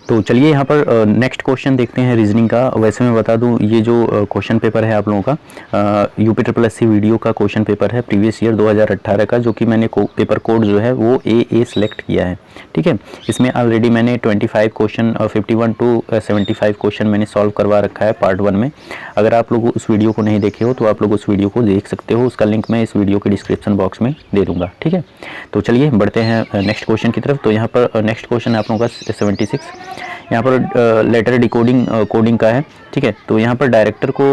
तो चलिए यहाँ पर नेक्स्ट क्वेश्चन देखते हैं रीजनिंग का। वैसे मैं बता दूँ, ये जो क्वेश्चन पेपर है आप लोगों का यूपी ट्रिपल एससी वीडियो का क्वेश्चन पेपर है प्रीवियस ईयर 2018 का, जो कि मैंने पेपर कोड जो है वो ए सेलेक्ट किया है। ठीक है, इसमें ऑलरेडी मैंने 25 क्वेश्चन और 51 टू 75 क्वेश्चन मैंने सॉल्व करवा रखा है पार्ट 1 में। अगर आप लोग उस वीडियो को नहीं देखे हो तो आप लोग उस वीडियो को देख सकते हो, उसका लिंक मैं इस वीडियो के डिस्क्रिप्शन बॉक्स में दे दूँगा। ठीक है, तो चलिए बढ़ते हैं नेक्स्ट क्वेश्चन की तरफ। तो यहाँ पर नेक्स्ट क्वेश्चन आप लोगों का 76, यहाँ पर लेटर डिकोडिंग कोडिंग का है। ठीक है, तो यहाँ पर डायरेक्टर को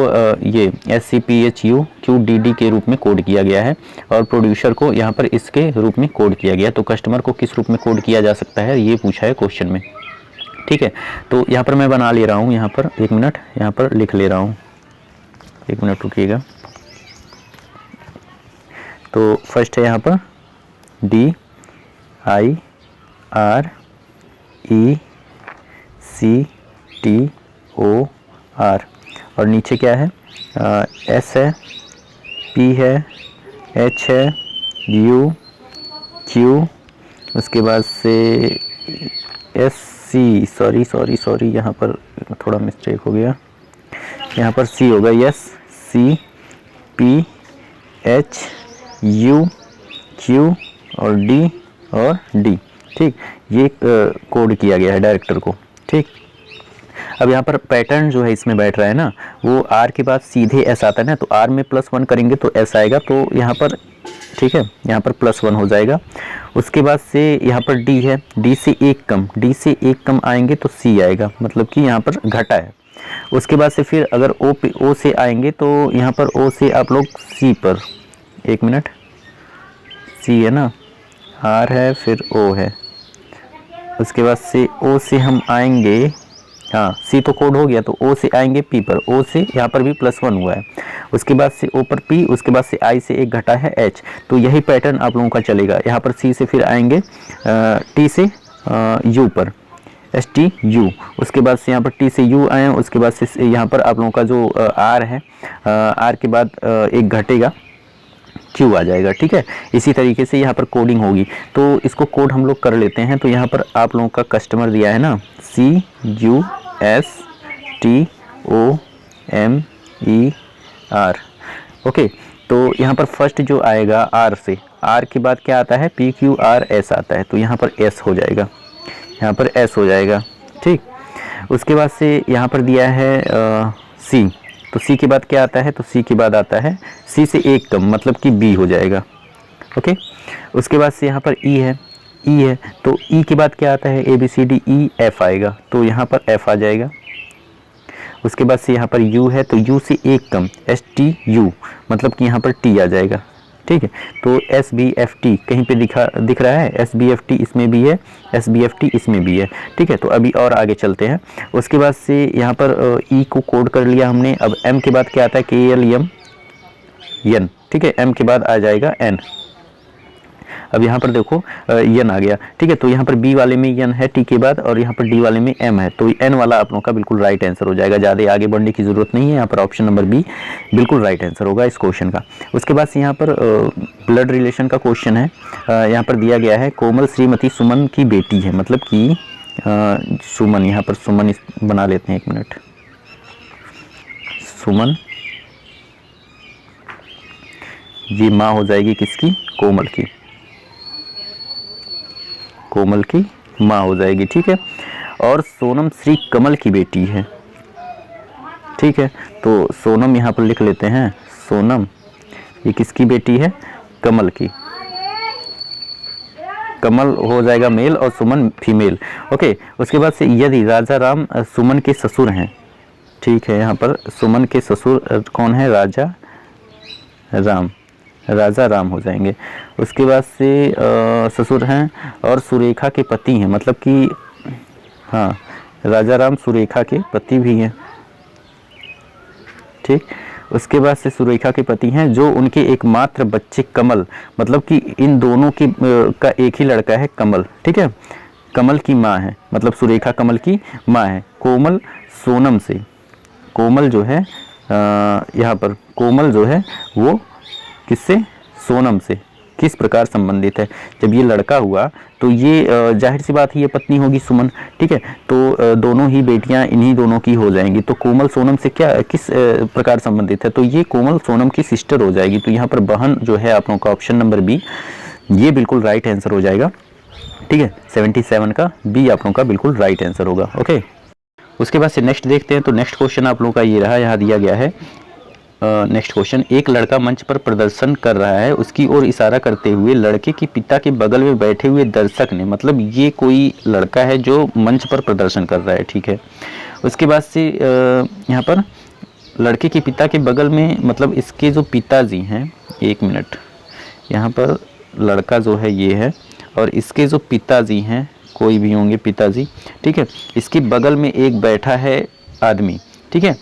ये SCPHUQDD के रूप में कोड किया गया है और प्रोड्यूसर को यहाँ पर इसके रूप में कोड किया गया है। तो कस्टमर को किस रूप में कोड किया जा सकता है, ये पूछा है क्वेश्चन में। ठीक है, तो यहाँ पर मैं बना ले रहा हूँ, यहाँ पर 1 मिनट यहाँ पर लिख ले रहा हूँ, 1 मिनट रुकिएगा। तो फर्स्ट है यहाँ पर DIRECTOR और नीचे क्या है, S है, P है, H है, U Q, उसके बाद से SC, सॉरी यहाँ पर थोड़ा मिस्टेक हो गया, यहाँ पर C होगा, yes, C P H U Q और D और D। ठीक, ये कोड किया गया है डायरेक्टर को। ठीक, अब यहाँ पर पैटर्न जो है इसमें बैठ रहा है ना, वो R के बाद सीधे S आता है ना, तो R में +1 करेंगे तो S आएगा, तो यहाँ पर ठीक है, यहाँ पर +1 हो जाएगा। उसके बाद से यहाँ पर D है, D से एक कम आएंगे तो C आएगा, मतलब कि यहाँ पर घटा है। उसके बाद से फिर अगर O से आएंगे तो यहाँ पर O से आप लोग C पर, 1 मिनट, C है ना, R है, फिर O है। उसके बाद से O से हम आएंगे, हाँ C तो कोड हो गया, तो O से आएंगे P पर, O से यहाँ पर भी +1 हुआ है। उसके बाद से O पर P, उसके बाद से I से एक घटा है H। तो यही पैटर्न आप लोगों का चलेगा। यहाँ पर C से फिर आएंगे T से U पर, STU। उसके बाद से यहाँ पर T से U आए, उसके बाद से यहाँ पर आप लोगों का जो R है, R के बाद एक घटेगा, Q आ जाएगा। ठीक है, इसी तरीके से यहाँ पर कोडिंग होगी। तो इसको कोड हम लोग कर लेते हैं। तो यहाँ पर आप लोगों का कस्टमर दिया है ना, CUSTOMER। ओके, तो यहाँ पर फर्स्ट जो आएगा R से, R के बाद क्या आता है, PQRS आता है, तो यहाँ पर S हो जाएगा, यहाँ पर S हो जाएगा। ठीक, उसके बाद से यहाँ पर दिया है C, तो C के बाद क्या आता है, तो C के बाद आता है C से एक कम, मतलब कि B हो जाएगा। ओके, उसके बाद से यहाँ पर E है, तो E के बाद क्या आता है, ABCDEF आएगा, तो यहाँ पर F आ जाएगा। उसके बाद से यहाँ पर U है, तो U से एक कम, STU, मतलब कि यहाँ पर T आ जाएगा। ठीक है, तो SBFT कहीं पे दिख रहा है, SBFT इसमें भी है, SBFT इसमें भी है। ठीक है, तो अभी और आगे चलते हैं। उसके बाद से यहाँ पर E को कोड कर लिया हमने। अब M के बाद क्या आता है, KLMN। ठीक है, M के बाद आ जाएगा N। अब यहाँ पर देखो N आ गया। ठीक है, तो यहाँ पर B वाले में N है T के बाद, और यहाँ पर D वाले में M है, तो N वाला आप लोगों का बिल्कुल राइट आंसर हो जाएगा। ज़्यादा आगे बढ़ने की ज़रूरत नहीं है, यहाँ पर ऑप्शन नंबर B बिल्कुल राइट आंसर होगा इस क्वेश्चन का। उसके बाद से यहाँ पर ब्लड रिलेशन का क्वेश्चन है। यहाँ पर दिया गया है कोमल श्रीमती सुमन की बेटी है, मतलब कि सुमन, यहाँ पर सुमन बना लेते हैं, 1 मिनट, सुमन, ये माँ हो जाएगी किसकी, कोमल की, कोमल की माँ हो जाएगी। ठीक है, और सोनम श्री कमल की बेटी है। ठीक है, तो सोनम यहाँ पर लिख लेते हैं, सोनम ये किसकी बेटी है, कमल की, कमल हो जाएगा मेल और सुमन फीमेल। ओके, उसके बाद से यदि राजा राम सुमन के ससुर हैं, ठीक है, यहाँ पर सुमन के ससुर कौन है, राजा राम हो जाएंगे। उसके बाद से ससुर हैं और सुरेखा के पति हैं, मतलब कि हाँ, राजा राम सुरेखा के पति भी हैं। ठीक, उसके बाद से सुरेखा के पति हैं जो उनके एकमात्र बच्चे कमल, मतलब कि इन दोनों की का एक ही लड़का है कमल। ठीक है, कमल की माँ है, मतलब सुरेखा कमल की माँ है। कोमल सोनम से, कोमल जो है यहाँ पर कोमल जो है वो किससे, सोनम से, किस प्रकार संबंधित है। जब ये लड़का हुआ तो ये जाहिर सी बात है ये पत्नी होगी सुमन, ठीक है। तो दोनों ही बेटियां इन्हीं दोनों की हो जाएंगी। तो कोमल सोनम से क्या किस प्रकार संबंधित है, तो ये कोमल सोनम की सिस्टर हो जाएगी। तो यहाँ पर बहन जो है आप लोगों का ऑप्शन नंबर बी ये बिल्कुल राइट आंसर हो जाएगा, ठीक है। 77 का बी आप लोगों का बिल्कुल राइट आंसर होगा। ओके, उसके बाद से नेक्स्ट देखते हैं। तो नेक्स्ट क्वेश्चन आप लोगों का ये रहा, यहाँ दिया गया है नेक्स्ट क्वेश्चन, एक लड़का मंच पर प्रदर्शन कर रहा है, उसकी ओर इशारा करते हुए लड़के के पिता के बगल में बैठे हुए दर्शक ने, मतलब ये कोई लड़का है जो मंच पर प्रदर्शन कर रहा है, ठीक है। उसके बाद से यहाँ पर लड़के के पिता के बगल में, मतलब इसके जो पिताजी हैं, एक मिनट, यहाँ पर लड़का जो है ये है और इसके जो पिताजी हैं कोई भी होंगे पिताजी, ठीक है। इसके बगल में एक बैठा है आदमी, ठीक है।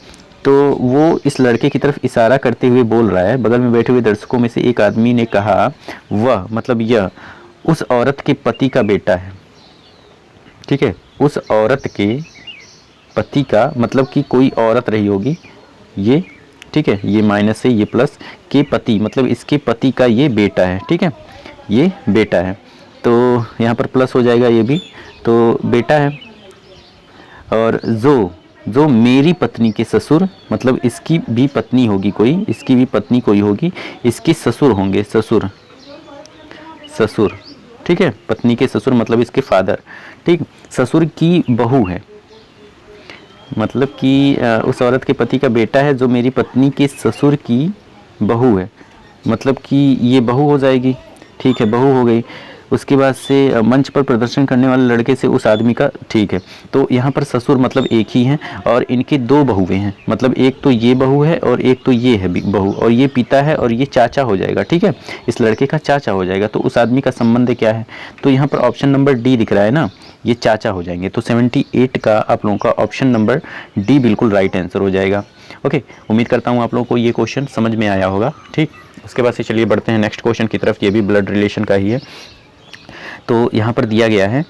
तो वो इस लड़के की तरफ इशारा करते हुए बोल रहा है, बगल में बैठे हुए दर्शकों में से एक आदमी ने कहा वह, मतलब यह उस औरत के पति का बेटा है, ठीक है। उस औरत के पति का, मतलब कि कोई औरत रही होगी ये, ठीक है। ये माइनस से ये प्लस, के पति मतलब इसके पति का ये बेटा है, ठीक है, ये बेटा है। तो यहाँ पर प्लस हो जाएगा ये भी, तो बेटा है। और जो मेरी पत्नी के ससुर, मतलब इसकी भी पत्नी होगी कोई, इसकी भी पत्नी कोई होगी, इसके ससुर होंगे, ससुर, ठीक है। पत्नी के ससुर मतलब इसके फादर, ठीक। ससुर की बहू है, मतलब कि उस औरत के पति का बेटा है जो मेरी पत्नी के ससुर की बहू है, मतलब कि ये बहू हो जाएगी, ठीक है, बहू हो गई। उसके बाद से मंच पर प्रदर्शन करने वाले लड़के से उस आदमी का, ठीक है। तो यहाँ पर ससुर मतलब एक ही हैं और इनके दो बहुएं हैं, मतलब एक तो ये बहू है और एक तो ये है बहू, और ये पिता है और ये चाचा हो जाएगा, ठीक है। इस लड़के का चाचा हो जाएगा। तो उस आदमी का संबंध क्या है, तो यहाँ पर ऑप्शन नंबर डी दिख रहा है ना, ये चाचा हो जाएंगे। तो 78 का आप लोगों का ऑप्शन नंबर डी बिल्कुल राइट आंसर हो जाएगा। ओके, उम्मीद करता हूँ आप लोगों को ये क्वेश्चन समझ में आया होगा, ठीक। उसके बाद से चलिए बढ़ते हैं नेक्स्ट क्वेश्चन की तरफ, ये भी ब्लड रिलेशन का ही है। तो यहाँ पर दिया गया है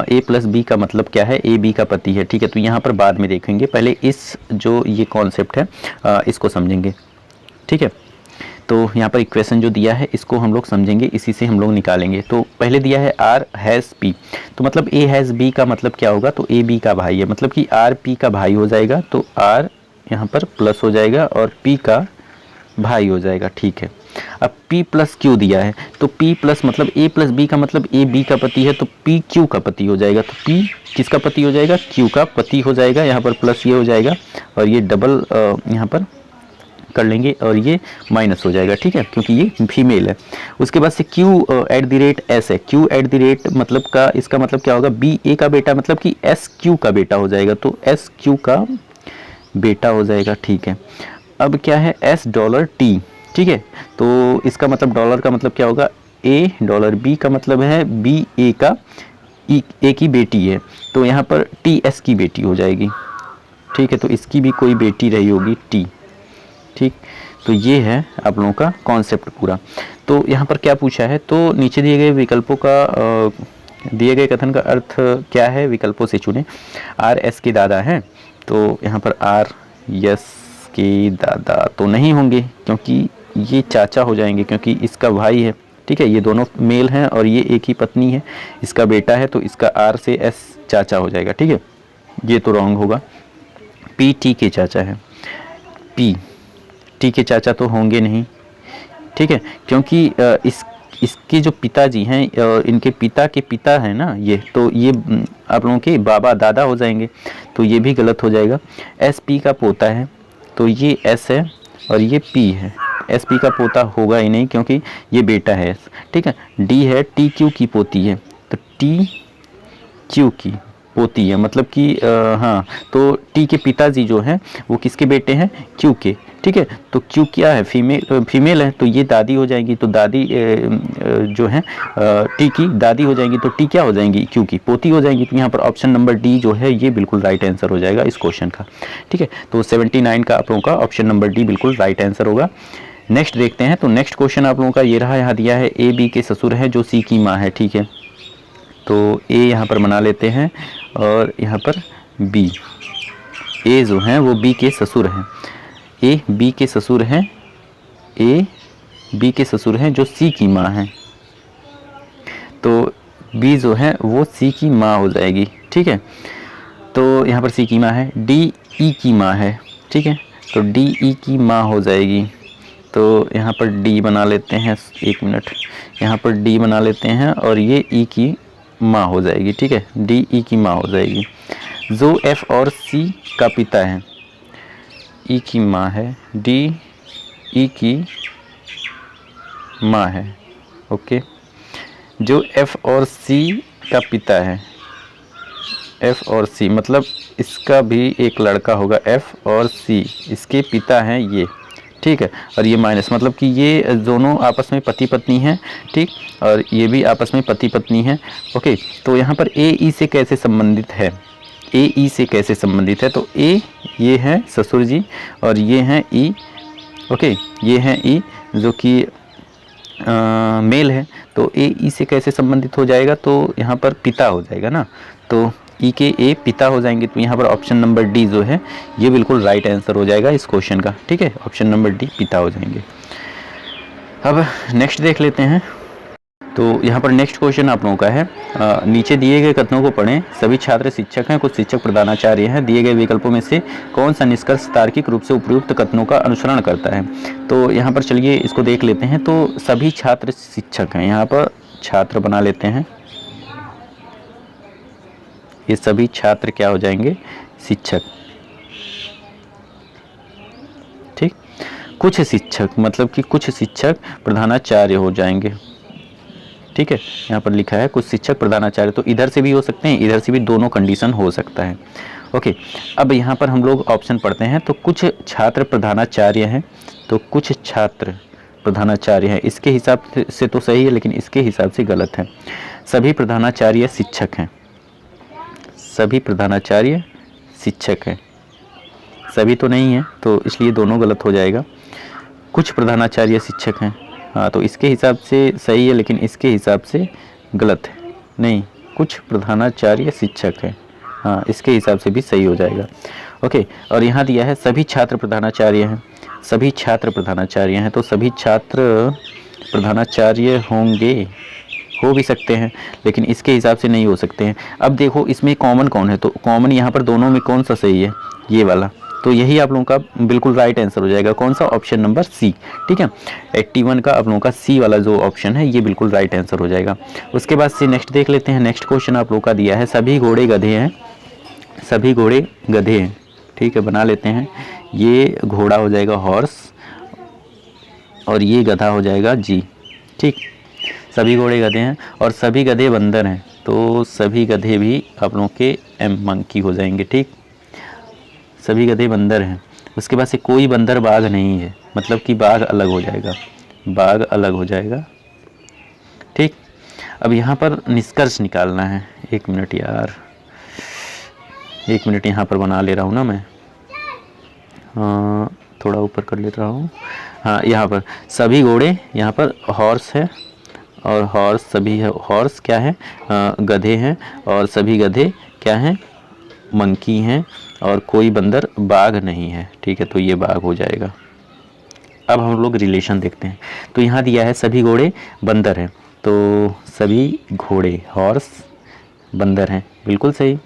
ए प्लस बी का मतलब क्या है, ए बी का पति है, ठीक है। तो यहाँ पर बाद में देखेंगे, पहले इस जो ये कॉन्सेप्ट है इसको समझेंगे, ठीक है। तो यहाँ पर इक्वेशन जो दिया है इसको हम लोग समझेंगे, इसी से हम लोग निकालेंगे। तो पहले दिया है आर हैज़ पी, तो मतलब ए हैज़ बी का मतलब क्या होगा, तो ए बी का भाई है, मतलब कि आर पी का भाई हो जाएगा। तो आर यहाँ पर प्लस हो जाएगा और पी का भाई हो जाएगा, ठीक है। अब P प्लस क्यू दिया है, तो P प्लस मतलब A प्लस बी का मतलब A B का पति है, तो P Q का पति हो जाएगा। तो P किसका पति हो जाएगा, Q का पति हो जाएगा। यहाँ पर प्लस ये हो जाएगा और ये डबल यहाँ पर कर लेंगे और ये माइनस हो जाएगा, ठीक है, क्योंकि ये फीमेल है। उसके बाद से Q@S है, Q@ मतलब का इसका मतलब क्या होगा, BA का बेटा, मतलब कि SQ का बेटा हो जाएगा। तो SQ का बेटा हो जाएगा, ठीक है। अब क्या है $T, ठीक है। तो इसका मतलब डॉलर का मतलब क्या होगा, A $, B का मतलब है BA का A की बेटी है, तो यहाँ पर TS की बेटी हो जाएगी, ठीक है। तो इसकी भी कोई बेटी रही होगी T, ठीक। तो ये है आप लोगों का कॉन्सेप्ट पूरा। तो यहाँ पर क्या पूछा है, तो नीचे दिए गए विकल्पों का दिए गए कथन का अर्थ क्या है, विकल्पों से चुने। आर एस के दादा हैं, तो यहाँ पर आर यस के दादा तो नहीं होंगे, क्योंकि ये चाचा हो जाएंगे, क्योंकि इसका भाई है, ठीक है। ये दोनों मेल हैं और ये एक ही पत्नी है, इसका बेटा है, तो इसका आर से एस चाचा हो जाएगा, ठीक है। ये तो रॉन्ग होगा। पी टी के चाचा है, पी टी के चाचा तो होंगे नहीं, ठीक है, क्योंकि इसके जो पिताजी हैं, इनके पिता के पिता है ना ये, तो ये आप लोगों के बाबा दादा हो जाएंगे, तो ये भी गलत हो जाएगा। एस पी का पोता है, तो ये एस है और ये पी है, एस पी का पोता होगा ही नहीं, क्योंकि ये बेटा है, ठीक है। डी है टी क्यू की पोती है, तो टी क्यू की पोती है, मतलब कि हाँ, तो टी के पिताजी जो हैं वो किसके बेटे हैं, क्यू के, ठीक है। तो क्यू क्या है, फीमेल है, तो ये दादी हो जाएगी। तो दादी जो है टी की दादी हो जाएंगी, तो टी क्या हो जाएंगी, क्यू की पोती हो जाएंगी। तो यहाँ पर ऑप्शन नंबर डी जो है ये बिल्कुल राइट आंसर हो जाएगा इस क्वेश्चन का, ठीक है। तो 79 का आप लोगों का ऑप्शन नंबर डी बिल्कुल राइट आंसर होगा। नेक्स्ट देखते हैं। तो नेक्स्ट क्वेश्चन आप लोगों का ये रहा, यहाँ दिया है ए बी के ससुर है जो सी की माँ है, ठीक है। तो ए यहाँ पर बना लेते हैं और यहाँ पर बी, ए जो हैं वो बी के ससुर हैं, ए बी के ससुर हैं, ए बी के ससुर हैं जो सी की माँ हैं, तो बी जो है वो सी की माँ हो जाएगी, ठीक है। तो यहाँ पर सी की माँ है, डी ई की माँ है, ठीक है, तो डी ई की माँ हो जाएगी। तो यहाँ पर डी बना लेते हैं, 1 मिनट, यहाँ पर डी बना लेते हैं और ये ई की माँ हो जाएगी, ठीक है, डी ई की माँ हो जाएगी। जो एफ और सी का पिता है, ई की माँ है, डी ई की माँ है, ओके। जो एफ और सी का पिता है, एफ और सी मतलब इसका भी एक लड़का होगा, एफ और सी इसके पिता हैं ये, ठीक है। और ये माइनस मतलब कि ये दोनों आपस में पति पत्नी हैं, ठीक, और ये भी आपस में पति पत्नी हैं, ओके। तो यहाँ पर ए ई से कैसे संबंधित है, ए ई से कैसे संबंधित है, तो ए ये हैं ससुर जी और ये हैं ई, ओके, ये हैं ई जो कि मेल है। तो ए ई से कैसे संबंधित हो जाएगा, तो यहाँ पर पिता हो जाएगा ना, तो ई के ए पिता हो जाएंगे। तो यहाँ पर ऑप्शन नंबर डी जो है ये बिल्कुल राइट आंसर हो जाएगा इस क्वेश्चन का, ठीक है, ऑप्शन नंबर डी पिता हो जाएंगे। अब नेक्स्ट देख लेते हैं। तो यहाँ पर नेक्स्ट क्वेश्चन आप लोगों का है, नीचे दिए गए कथनों को पढ़ें। सभी छात्र शिक्षक हैं, कुछ शिक्षक प्रधानाचार्य हैं। दिए गए विकल्पों में से कौन सा निष्कर्ष तार्किक रूप से उपयुक्त कथनों का अनुसरण करता है। तो यहाँ पर चलिए इसको देख लेते हैं। तो सभी छात्र शिक्षक हैं, यहाँ पर छात्र बना लेते हैं, ये सभी छात्र क्या हो जाएंगे, शिक्षक, ठीक। कुछ शिक्षक मतलब कि कुछ शिक्षक प्रधानाचार्य हो जाएंगे, ठीक है, यहाँ पर लिखा है कुछ शिक्षक प्रधानाचार्य, तो इधर से भी हो सकते हैं, इधर से भी, दोनों कंडीशन हो सकता है, ओके। अब यहाँ पर हम लोग ऑप्शन पढ़ते हैं। तो कुछ छात्र प्रधानाचार्य हैं, तो कुछ छात्र प्रधानाचार्य हैं, इसके हिसाब से तो सही है लेकिन इसके हिसाब से गलत है। सभी प्रधानाचार्य शिक्षक हैं, सभी प्रधानाचार्य शिक्षक हैं, सभी तो नहीं है तो इसलिए दोनों गलत हो जाएगा। कुछ प्रधानाचार्य शिक्षक हैं, हाँ, तो इसके हिसाब से सही है लेकिन इसके हिसाब से गलत है, नहीं, कुछ प्रधानाचार्य शिक्षक हैं, हाँ, इसके हिसाब से भी सही हो जाएगा, ओके। और यहाँ दिया है सभी छात्र प्रधानाचार्य हैं, सभी छात्र प्रधानाचार्य हैं, तो सभी छात्र प्रधानाचार्य होंगे, हो भी सकते हैं लेकिन इसके हिसाब से नहीं हो सकते हैं। अब देखो इसमें कॉमन कौन है, तो कॉमन यहाँ पर दोनों में कौन सा सही है, ये वाला, तो यही आप लोगों का बिल्कुल राइट आंसर हो जाएगा। कौन सा, ऑप्शन नंबर सी, ठीक है, 81 का आप लोगों का सी वाला जो ऑप्शन है ये बिल्कुल राइट आंसर हो जाएगा। उसके बाद से नेक्स्ट देख लेते हैं। नेक्स्ट क्वेश्चन आप लोगों का दिया है सभी घोड़े गधे हैं, सभी घोड़े गधे हैं, ठीक है, बना लेते हैं। ये घोड़ा हो जाएगा हॉर्स और ये गधा हो जाएगा जी, ठीक। सभी घोड़े गधे हैं और सभी गधे बंदर हैं, तो सभी गधे भी आप लोगों के एम मंकी हो जाएंगे, ठीक। सभी गधे बंदर हैं। उसके बाद से कोई बंदर बाघ नहीं है, मतलब कि बाघ अलग हो जाएगा, बाघ अलग हो जाएगा, ठीक। अब यहाँ पर निष्कर्ष निकालना है, 1 मिनट यार, 1 मिनट यहाँ पर बना ले रहा हूँ ना मैं, हाँ, थोड़ा ऊपर कर ले रहा हूँ, हाँ, यहाँ पर सभी घोड़े, यहाँ पर हॉर्स है और हॉर्स, सभी हॉर्स क्या है, गधे हैं, और सभी गधे क्या हैं, मंकी हैं, और कोई बंदर बाघ नहीं है, ठीक है, तो ये बाघ हो जाएगा। अब हम लोग रिलेशन देखते हैं। तो यहाँ दिया है सभी घोड़े बंदर हैं, तो सभी घोड़े हॉर्स बंदर हैं, बिल्कुल सही।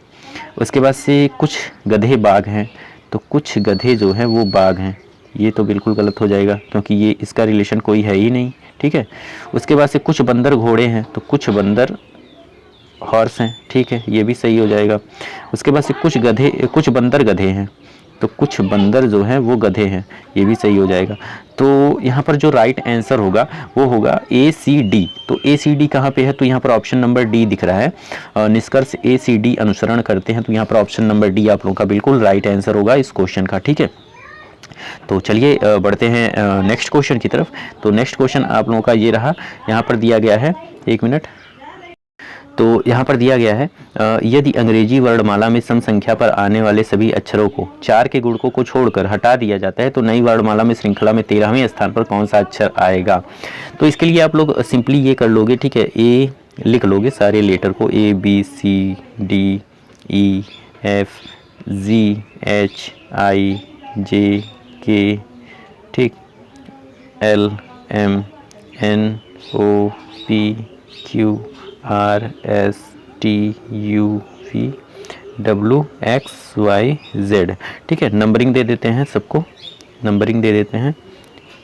उसके बाद से कुछ गधे बाघ हैं, तो कुछ गधे जो हैं वो बाघ हैं, ये तो बिल्कुल गलत हो जाएगा क्योंकि ये इसका रिलेशन कोई है ही नहीं, ठीक है। उसके बाद से कुछ बंदर घोड़े हैं, तो कुछ बंदर हॉर्स हैं, ठीक है, ये भी सही हो जाएगा। उसके बाद से कुछ बंदर गधे हैं, तो कुछ बंदर जो हैं वो गधे हैं, ये भी सही हो जाएगा। तो यहाँ पर जो राइट आंसर होगा वो होगा ए सी डी। तो ए सी डी कहाँ पे है, तो यहाँ पर ऑप्शन नंबर डी दिख रहा है, निष्कर्ष ए सी डी अनुसरण करते हैं, तो यहाँ पर ऑप्शन नंबर डी आप लोगों का बिल्कुल राइट आंसर होगा इस क्वेश्चन का, ठीक है। तो चलिए बढ़ते हैं नेक्स्ट क्वेश्चन की तरफ। तो नेक्स्ट क्वेश्चन आप लोगों का ये रहा, यहाँ पर दिया गया है, 1 मिनट, तो यहाँ पर दिया गया है यदि अंग्रेजी वर्णमाला में सम संख्या पर आने वाले सभी अक्षरों को 4 के गुणकों को छोड़कर हटा दिया जाता है तो नई वर्णमाला में श्रृंखला में 13वें स्थान पर कौन सा अक्षर आएगा। तो इसके लिए आप लोग सिंपली ये कर लोगे, ठीक है, ए लिख लोगे सारे लेटर को, A B C D E F G H I J K, ठीक, L M N O P Q RSTUVWXYZ। ठीक है, नंबरिंग दे देते हैं सबको, नंबरिंग दे देते हैं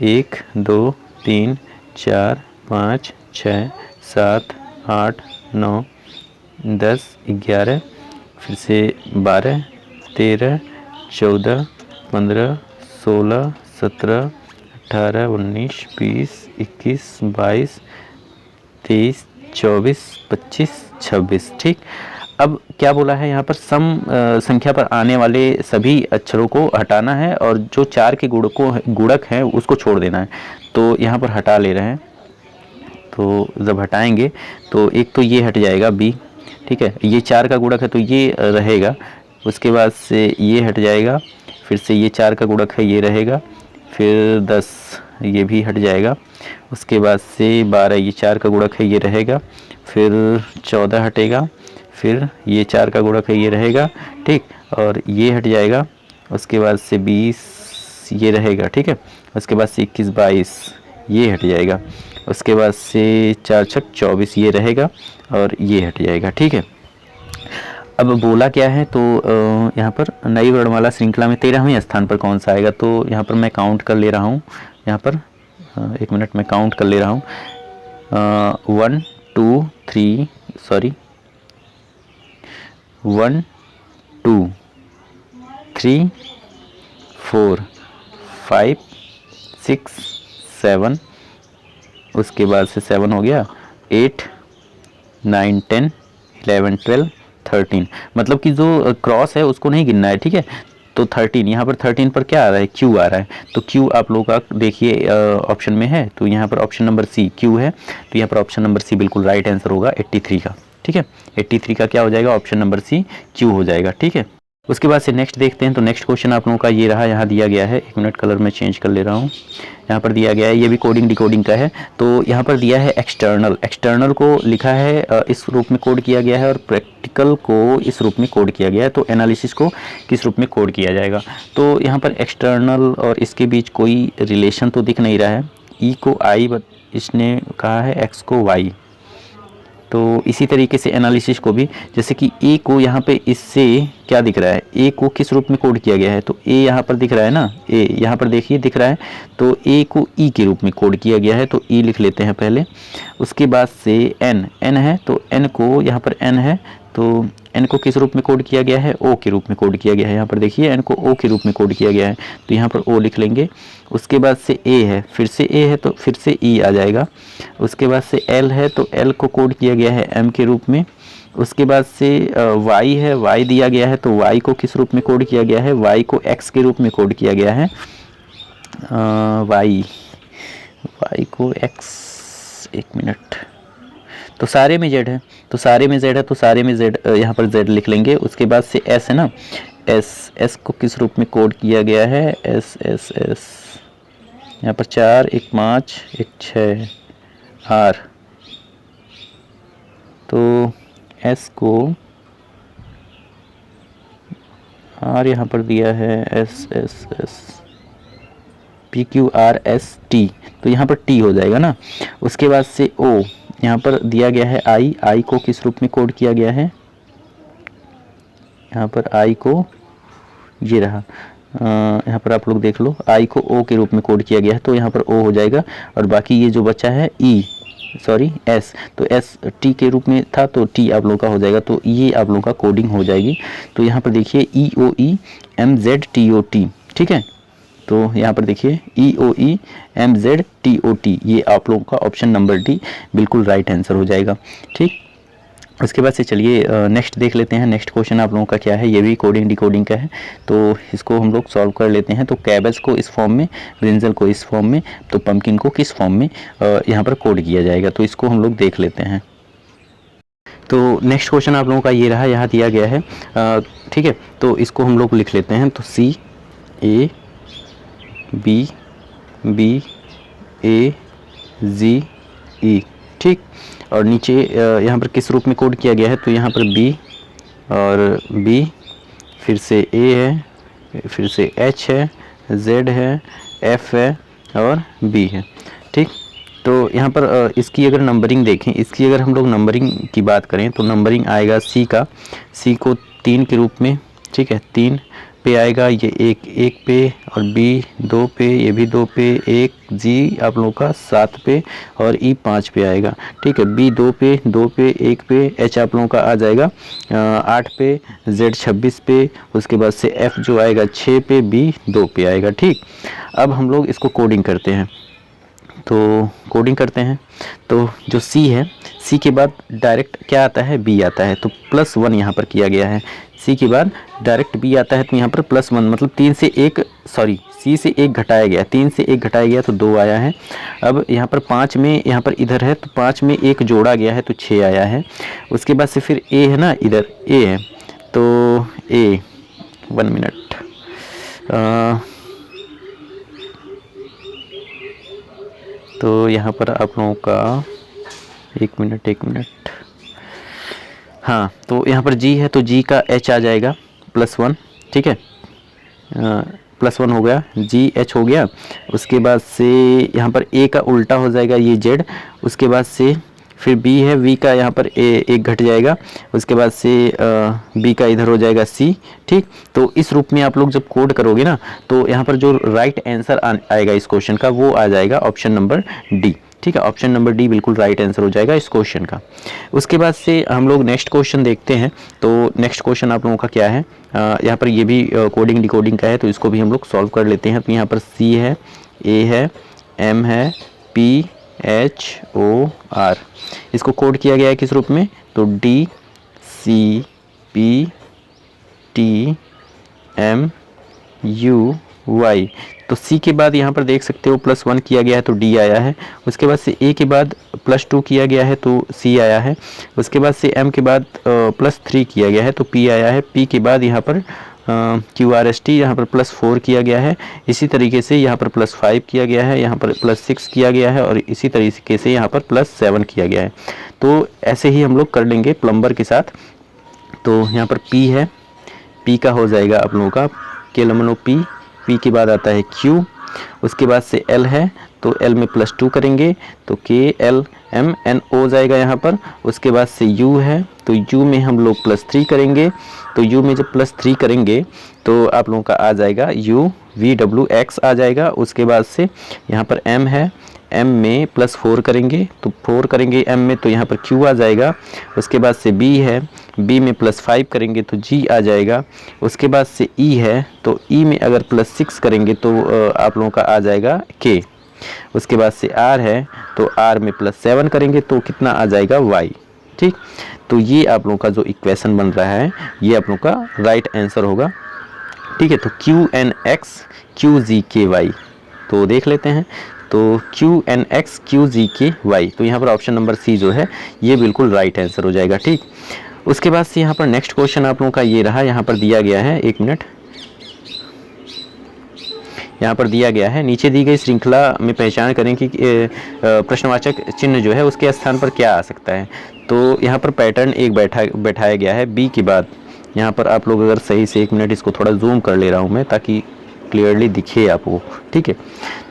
1 2 3 4 5 6 7 8 9 10 11, फिर से 12 13 14 15 16 17 18 19 20 21 22 23 24 25 26। ठीक, अब क्या बोला है यहाँ पर, सम संख्या पर आने वाले सभी अक्षरों को हटाना है और जो 4 के गुणक हैं उसको छोड़ देना है। तो यहाँ पर हटा ले रहे हैं, तो जब हटाएंगे तो एक तो ये हट जाएगा बी। ठीक है, ये 4 का गुणक है तो ये रहेगा, उसके बाद से ये हट जाएगा, फिर से ये 4 का गुणक है ये रहेगा, फिर 10 ये भी हट जाएगा, उसके बाद से 12 ये 4 का गुणक है ये रहेगा, फिर 14 हटेगा, फिर ये 4 का गुणक है ये रहेगा। ठीक, और ये हट जाएगा, उसके बाद से 20 ये रहेगा। ठीक है, उसके बाद से 21 22 ये हट जाएगा, उसके बाद से 4 छक 24 ये रहेगा और ये हट जाएगा। ठीक है, अब बोला क्या है, तो यहाँ पर नई वर्णमाला श्रृंखला में 13वें स्थान पर कौन सा आएगा। तो यहाँ पर मैं काउंट कर ले रहा हूँ, यहाँ पर 1 मिनट में काउंट कर ले रहा हूँ। 1 2 3 सॉरी 1 2 3 4 5 6 7, उसके बाद से 7 हो गया, 8 9 10 11 12 13, मतलब कि जो क्रॉस है उसको नहीं गिनना है। ठीक है, तो 13, यहाँ पर 13 पर क्या आ रहा है, क्यू आ रहा है, तो क्यू आप लोगों का देखिए ऑप्शन में है, तो यहाँ पर ऑप्शन नंबर सी क्यू है, तो यहाँ पर ऑप्शन नंबर सी बिल्कुल राइट आंसर होगा 83 का। ठीक है, 83 का क्या हो जाएगा, ऑप्शन नंबर सी क्यू हो जाएगा। ठीक है, उसके बाद से नेक्स्ट देखते हैं, तो नेक्स्ट क्वेश्चन आप लोगों का ये रहा, यहाँ दिया गया है, 1 मिनट कलर में चेंज कर ले रहा हूँ, यहाँ पर दिया गया है, ये भी कोडिंग डिकोडिंग का है। तो यहाँ पर दिया है एक्सटर्नल, एक्सटर्नल को लिखा है इस रूप में कोड किया गया है और प्रैक्टिकल को इस रूप में कोड किया गया है, तो एनालिसिस को किस रूप में कोड किया जाएगा। तो यहाँ पर एक्सटर्नल और इसके बीच कोई रिलेशन तो दिख नहीं रहा है, ई को आई इसने कहा है, एक्स को वाई, तो इसी तरीके से एनालिसिस को भी, जैसे कि ए को यहाँ पे इससे क्या दिख रहा है, ए को किस रूप में कोड किया गया है, तो ए यहाँ पर दिख रहा है ना, ए यहाँ पर देखिए दिख रहा है, तो ए को ई के रूप में कोड किया गया है, तो ई लिख लेते हैं पहले। उसके बाद से एन, एन है तो एन को, यहाँ पर एन है तो एन को किस रूप में कोड किया गया है, ओ के रूप में कोड किया गया है, यहाँ पर देखिए एन को ओ के रूप में कोड किया गया है, तो यहाँ पर ओ लिख लेंगे। उसके बाद से ए है, फिर से ए है तो फिर से ई आ जाएगा। उसके बाद से एल है तो एल को कोड किया गया है एम के रूप में। उसके बाद से वाई है, वाई दिया गया है तो वाई को किस रूप में कोड किया गया है, वाई को एक्स के रूप में कोड किया गया है, वाई, वाई को एक्स, 1 मिनट, तो सारे में जेड है, तो सारे में जेड है, तो सारे में जेड, यहाँ पर जेड लिख लेंगे। उसके बाद से एस है ना, एस, एस को किस रूप में कोड किया गया है, एस एस एस, यहाँ पर 4 1 5 1 6 आर, तो एस को आर यहाँ पर दिया है, S S S P Q R S T, तो यहाँ पर टी हो जाएगा ना। उसके बाद से ओ, यहाँ पर दिया गया है आई, आई को किस रूप में कोड किया गया है, यहाँ पर आई को ये रहा, यहाँ पर आप लोग देख लो, आई को ओ के रूप में कोड किया गया है, तो यहाँ पर ओ हो जाएगा, और बाकी ये जो बचा है ई, सॉरी एस, तो एस टी के रूप में था तो टी आप लोगों का हो जाएगा, तो ये आप लोगों का कोडिंग हो जाएगी। तो यहाँ पर देखिए E O E M Z T O T, ठीक है, तो यहाँ पर देखिए E O E M Z T O T, ये आप लोगों का ऑप्शन नंबर डी बिल्कुल राइट आंसर हो जाएगा। ठीक, उसके बाद से चलिए नेक्स्ट देख लेते हैं। नेक्स्ट क्वेश्चन आप लोगों का क्या है, ये भी कोडिंग डिकोडिंग का है, तो इसको हम लोग सॉल्व कर लेते हैं। तो कैबेज को इस फॉर्म में, ब्रिंजल को इस फॉर्म में, तो पम्पकिन को किस फॉर्म में यहाँ पर कोड किया जाएगा, तो इसको हम लोग देख लेते हैं। तो नेक्स्ट क्वेश्चन आप लोगों का ये रहा, यहाँ दिया गया है, ठीक है, तो इसको हम लोग लिख लेते हैं। तो सी ए बी बी ए जी ई, ठीक, और नीचे यहाँ पर किस रूप में कोड किया गया है, तो यहाँ पर बी और बी, फिर से ए है, फिर से एच है, जेड है, एफ है और बी है। ठीक, तो यहाँ पर इसकी अगर नंबरिंग देखें, इसकी अगर हम लोग नंबरिंग की बात करें तो नंबरिंग आएगा सी का, सी को 3 के रूप में, ठीक है, 3 पे आएगा, ये एक पे, और बी 2 पे, ये भी 2 पे, एक जी आप लोगों का 7 पे, और ई 5 पे आएगा, ठीक है। बी 2 पे, 2 पे, 1 पे, एच आप लोगों का आ जाएगा 8 पे, जेड 26 पे, उसके बाद से एफ जो आएगा 6 पे, बी 2 पे आएगा, ठीक। अब हम लोग इसको कोडिंग करते हैं, तो कोडिंग करते हैं। तो जो सी है, सी के बाद डायरेक्ट क्या आता है, बी आता है, तो +1 यहाँ पर किया गया है। सी के बाद डायरेक्ट बी आता है, तो यहाँ पर +1 मतलब 3 से 1, सॉरी सी से 1 घटाया गया, 3 से 1 घटाया गया तो 2 आया है। अब यहाँ पर 5 में, यहाँ पर इधर है तो 5 में 1 जोड़ा गया है तो 6 आया है। उसके बाद से फिर ए है ना, इधर ए है, तो ए 1 मिनट, तो यहाँ पर आप लोगों का 1 मिनट, हाँ, तो यहाँ पर जी है तो जी का एच आ जाएगा +1, ठीक है, +1 हो गया, जी एच हो गया। उसके बाद से यहाँ पर ए का उल्टा हो जाएगा ये जेड, उसके बाद से फिर बी है, वी का यहाँ पर एक घट जाएगा, उसके बाद से बी का इधर हो जाएगा सी, ठीक। तो इस रूप में आप लोग जब कोड करोगे ना, तो यहाँ पर जो राइट आंसर आएगा इस क्वेश्चन का वो आ जाएगा ऑप्शन नंबर डी, ठीक है। ऑप्शन नंबर डी बिल्कुल राइट आंसर हो जाएगा इस क्वेश्चन का। उसके बाद से हम लोग नेक्स्ट क्वेश्चन देखते हैं। तो नेक्स्ट क्वेश्चन आप लोगों का क्या है, यहाँ पर ये भी कोडिंग डिकोडिंग का है, तो इसको भी हम लोग सॉल्व कर लेते हैं। तो यहाँ पर सी है, ए है, एम है, पी एच ओ आर, इसको कोड किया गया है किस रूप में, तो D C P T M U Y. तो सी के बाद यहाँ पर देख सकते हो +1 किया गया है तो डी आया है। उसके बाद से ए के बाद +2 किया गया है तो सी आया है। उसके बाद से एम के बाद +3 किया गया है तो पी आया है। पी के बाद यहाँ पर क्यू आर एस टी, यहाँ पर +4 किया गया है। इसी तरीके से यहाँ पर +5 किया गया है, यहाँ पर +6 किया गया है, और इसी तरीके से यहाँ पर +7 किया गया है। तो ऐसे ही हम लोग कर लेंगे प्लम्बर के साथ। तो यहाँ पर पी है, पी का हो जाएगा आप लोगों का के लमनो पी, पी के बाद आता है क्यू, उसके बाद से एल है तो एल में +2 करेंगे तो के एल एम एन ओ जाएगा यहाँ पर। उसके बाद से यू है तो यू में हम लोग +3 करेंगे, तो यू में जब +3 करेंगे तो आप लोगों का आ जाएगा यू वी डब्ल्यू एक्स आ जाएगा। उसके बाद से यहाँ पर एम है, एम में +4 करेंगे तो 4 करेंगे एम में तो यहाँ पर क्यू आ जाएगा। उसके बाद से बी है, बी में +5 करेंगे तो जी आ जाएगा। उसके बाद से ई है तो ई में अगर +6 करेंगे तो आप लोगों का आ जाएगा के। उसके बाद से आर है तो आर में +7 करेंगे तो कितना आ जाएगा वाई, ठीक। तो ये आप लोगों का जो इक्वेशन बन रहा है ये आप लोगों का राइट आंसर होगा, ठीक है। तो क्यू एन एक्स क्यू जी के वाई, तो देख लेते हैं। तो क्यू एन एक्स क्यू जी के वाई, तो यहाँ पर ऑप्शन नंबर सी जो है ये बिल्कुल राइट आंसर हो जाएगा, ठीक। उसके बाद से यहाँ पर नेक्स्ट क्वेश्चन आप लोगों का ये रहा, यहाँ पर दिया गया है, 1 मिनट, यहाँ पर दिया गया है नीचे दी गई श्रृंखला में पहचान करें कि प्रश्नवाचक चिन्ह जो है उसके स्थान पर क्या आ सकता है। तो यहाँ पर पैटर्न एक बैठाया गया है बी के बाद। यहाँ पर आप लोग अगर सही से 1 मिनट इसको थोड़ा जूम कर ले रहा हूँ मैं ताकि क्लियरली दिखे आपको, ठीक है।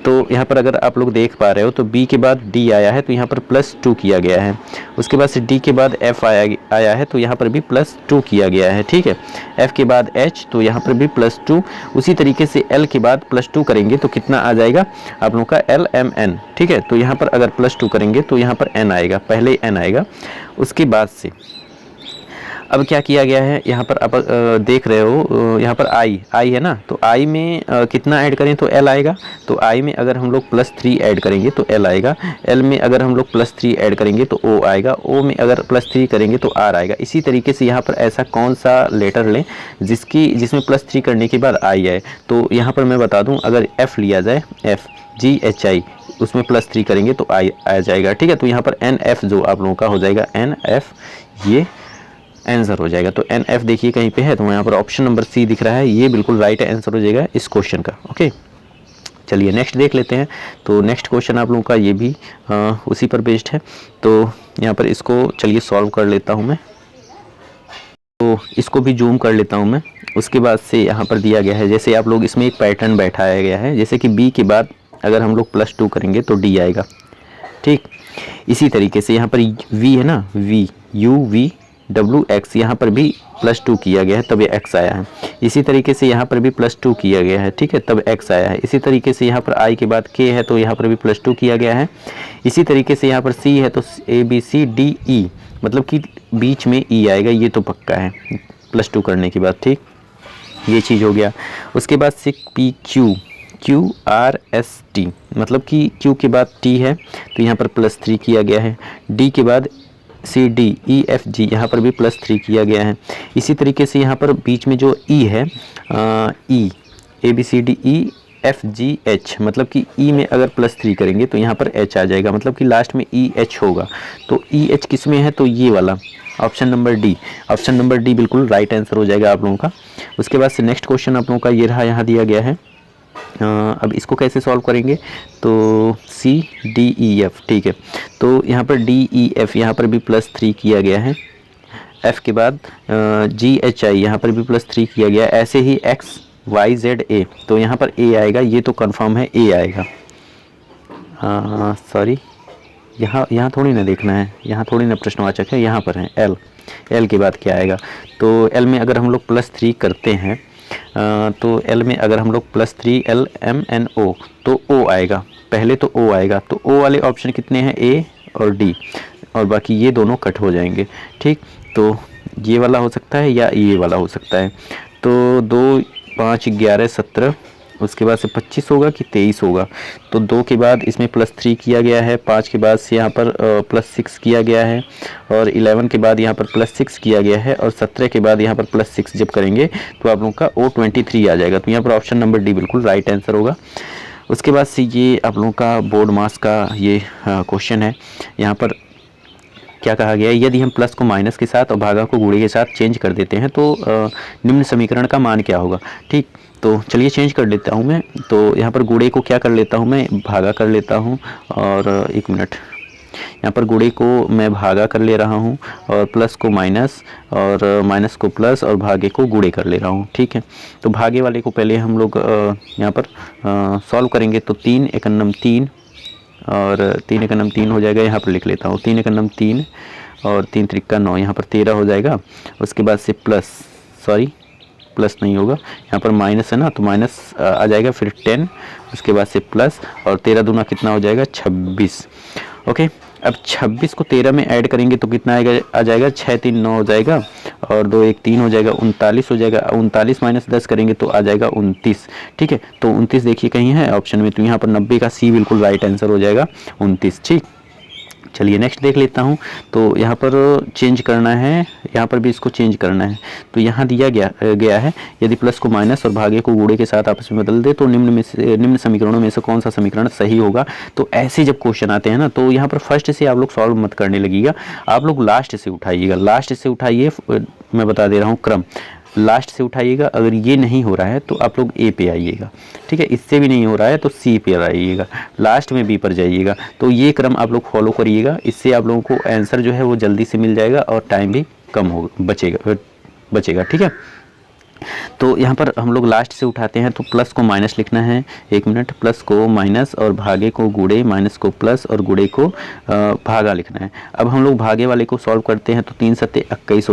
तो यहाँ पर अगर आप लोग देख पा रहे हो तो बी के बाद डी आया है तो यहाँ पर +2 किया गया है। उसके बाद से डी के बाद एफ आया है तो यहाँ पर भी +2 किया गया है, ठीक है। एफ के बाद एच तो यहाँ पर भी +2। उसी तरीके से एल के बाद +2 करेंगे तो कितना आ जाएगा आप लोगों का एल एम एन, ठीक है। तो यहाँ पर अगर +2 करेंगे तो यहाँ पर एन आएगा, पहले एन आएगा। उसके बाद से अब क्या किया गया है, यहाँ पर आप देख रहे हो यहाँ पर आई है ना, तो आई में कितना ऐड करें तो एल आएगा। तो आई में अगर हम लोग +3 ऐड करेंगे तो एल आएगा। एल में अगर हम लोग +3 ऐड करेंगे तो ओ आएगा। ओ में अगर +3 करेंगे तो आर आएगा। इसी तरीके से यहाँ पर ऐसा कौन सा लेटर लें जिसमें +3 करने के बाद आई आए। तो यहाँ पर मैं बता दूँ, अगर एफ लिया जाए, एफ जी एच आई, उसमें +3 करेंगे तो आई आ जाएगा, ठीक है। तो यहाँ पर एन एफ जो आप लोगों का हो जाएगा एन एफ, ये आंसर हो जाएगा। तो एन एफ देखिए कहीं पे है तो यहाँ पर ऑप्शन नंबर सी दिख रहा है, ये बिल्कुल राइट आंसर हो जाएगा इस क्वेश्चन का, ओके। चलिए नेक्स्ट देख लेते हैं। तो नेक्स्ट क्वेश्चन आप लोगों का ये भी उसी पर बेस्ड है। तो यहाँ पर इसको चलिए सॉल्व कर लेता हूँ मैं, तो इसको भी जूम कर लेता हूँ मैं। उसके बाद से यहाँ पर दिया गया है, जैसे आप लोग इसमें एक पैटर्न बैठाया गया है, जैसे कि बी के बाद अगर हम लोग +2 करेंगे तो डी आएगा। ठीक। इसी तरीके से यहाँ पर v है ना, v u v w x, यहाँ पर भी +2 किया गया है तब ये x आया है। इसी तरीके से यहाँ पर भी +2 किया गया है, ठीक है, तब x आया है। इसी तरीके से यहाँ पर i के बाद k है तो यहाँ पर भी +2 किया गया है। इसी तरीके से यहाँ पर c है तो a b c d e, मतलब कि बीच में e आएगा, ये तो पक्का है +2 करने के बाद, ठीक, ये चीज़ हो गया। उसके बाद से p q q r s t, मतलब कि q के बाद t है तो यहाँ पर +3 किया गया है। d के बाद सी डी ई एफ जी, यहाँ पर भी +3 किया गया है। इसी तरीके से यहाँ पर बीच में जो ई है, E A B C D E F G H, मतलब कि ई में अगर +3 करेंगे तो यहाँ पर एच आ जाएगा, मतलब कि लास्ट में ई एच होगा। तो ई एच किस में है, तो ये वाला option number D, option number D बिल्कुल राइट आंसर हो जाएगा आप लोगों का। उसके बाद से नेक्स्ट क्वेश्चन आप लोगों का ये रहा, यहाँ दिया गया है। अब इसको कैसे सॉल्व करेंगे, तो सी डी ई एफ, ठीक है, तो यहाँ पर डी ई एफ यहाँ पर भी +3 किया गया है। एफ के बाद जी एच आई, यहाँ पर भी +3 किया गया। ऐसे ही एक्स वाई जेड ए, तो यहाँ पर ए आएगा, ये तो कंफर्म है ए आएगा। सॉरी, यहाँ थोड़ी ना देखना है, यहाँ थोड़ी ना प्रश्नवाचक है, यहाँ पर है एल। एल के बाद क्या आएगा, तो एल में अगर हम लोग +3 करते हैं तो एल में अगर हम लोग +3 एल एम एन ओ, तो ओ आएगा, पहले तो ओ आएगा। तो ओ वाले ऑप्शन कितने हैं, ए और डी, और बाकी ये दोनों कट हो जाएंगे, ठीक। तो ये वाला हो सकता है या ये वाला हो सकता है। तो 2 5 11 17, उसके बाद से 25 होगा कि 23 होगा। तो 2 के बाद इसमें +3 किया गया है, 5 के बाद से यहाँ पर +6 किया गया है, और 11 के बाद यहाँ पर +6 किया गया है, और 17 के बाद यहाँ पर +6 जब करेंगे तो आप लोगों का O23 आ जाएगा। तो यहाँ पर ऑप्शन नंबर डी बिल्कुल राइट आंसर होगा। उसके बाद से ये आप लोगों का बोर्ड मास का ये क्वेश्चन है। यहाँ पर क्या कहा गया है, यदि हम प्लस को माइनस के साथ और भागा को गुणे के साथ चेंज कर देते हैं तो निम्न समीकरण का मान क्या होगा, ठीक। तो चलिए चेंज कर लेता हूँ मैं। तो यहाँ पर गुणे को क्या कर लेता हूँ मैं, भागा कर लेता हूँ, और एक मिनट, यहाँ पर गुणे को मैं भागा कर ले रहा हूँ, और प्लस को माइनस, और माइनस को प्लस, और भागे को गुणे कर ले रहा हूँ, ठीक है। तो भागे वाले को पहले हम लोग यहाँ पर सॉल्व करेंगे। तो 3 एकन्नम 3, और 3 एकन्नम 3 हो जाएगा, यहाँ पर लिख लेता हूँ 3 एकन्नम 3, और 3 त्रिक्का 9, यहाँ पर 13 हो जाएगा। उसके बाद से प्लस, सॉरी प्लस नहीं होगा, यहाँ पर माइनस है ना, तो माइनस आ जाएगा, फिर 10, उसके बाद से प्लस, और 13 दूना कितना हो जाएगा, 26। ओके, अब 26 को 13 में ऐड करेंगे तो कितना आएगा, आ जाएगा 6 3 9 हो जाएगा, और 2 1 3 हो जाएगा, 39 हो जाएगा। 39 माइनस 10 करेंगे तो आ जाएगा 29, ठीक है। तो 29 देखिए कहीं है ऑप्शन में, तो यहाँ पर 90 का सी बिल्कुल राइट आंसर हो जाएगा 29, ठीक। चलिए नेक्स्ट देख लेता हूँ। तो यहाँ पर चेंज करना है, यहाँ पर भी इसको चेंज करना है। तो यहाँ दिया गया है, यदि प्लस को माइनस और भागे को गुणे के साथ आपस में बदल दे तो निम्न समीकरणों में से कौन सा समीकरण सही होगा। तो ऐसे जब क्वेश्चन आते हैं ना, तो यहाँ पर फर्स्ट से आप लोग सॉल्व मत करने लगिएगा, आप लोग लास्ट से उठाइएगा, लास्ट से उठाइए। मैं बता दे रहा हूँ क्रम, लास्ट से उठाइएगा। अगर ये नहीं हो रहा है तो आप लोग ए पे आइएगा, ठीक है। इससे भी नहीं हो रहा है तो सी पे आइएगा, लास्ट में बी पर जाइएगा। तो ये क्रम आप लोग फॉलो करिएगा, इससे आप लोगों को आंसर जो है वो जल्दी से मिल जाएगा और टाइम भी कम हो बचेगा, ठीक है। तो यहाँ पर हम लोग लास्ट से उठाते हैं, तो प्लस को माइनस लिखना है, एक मिनट, प्लस को माइनस और भागे को गुणे, माइनस को प्लस और गुणे को भागा लिखना है। अब हम लोग भागे वाले को सॉल्व करते हैं, तो 3 7 21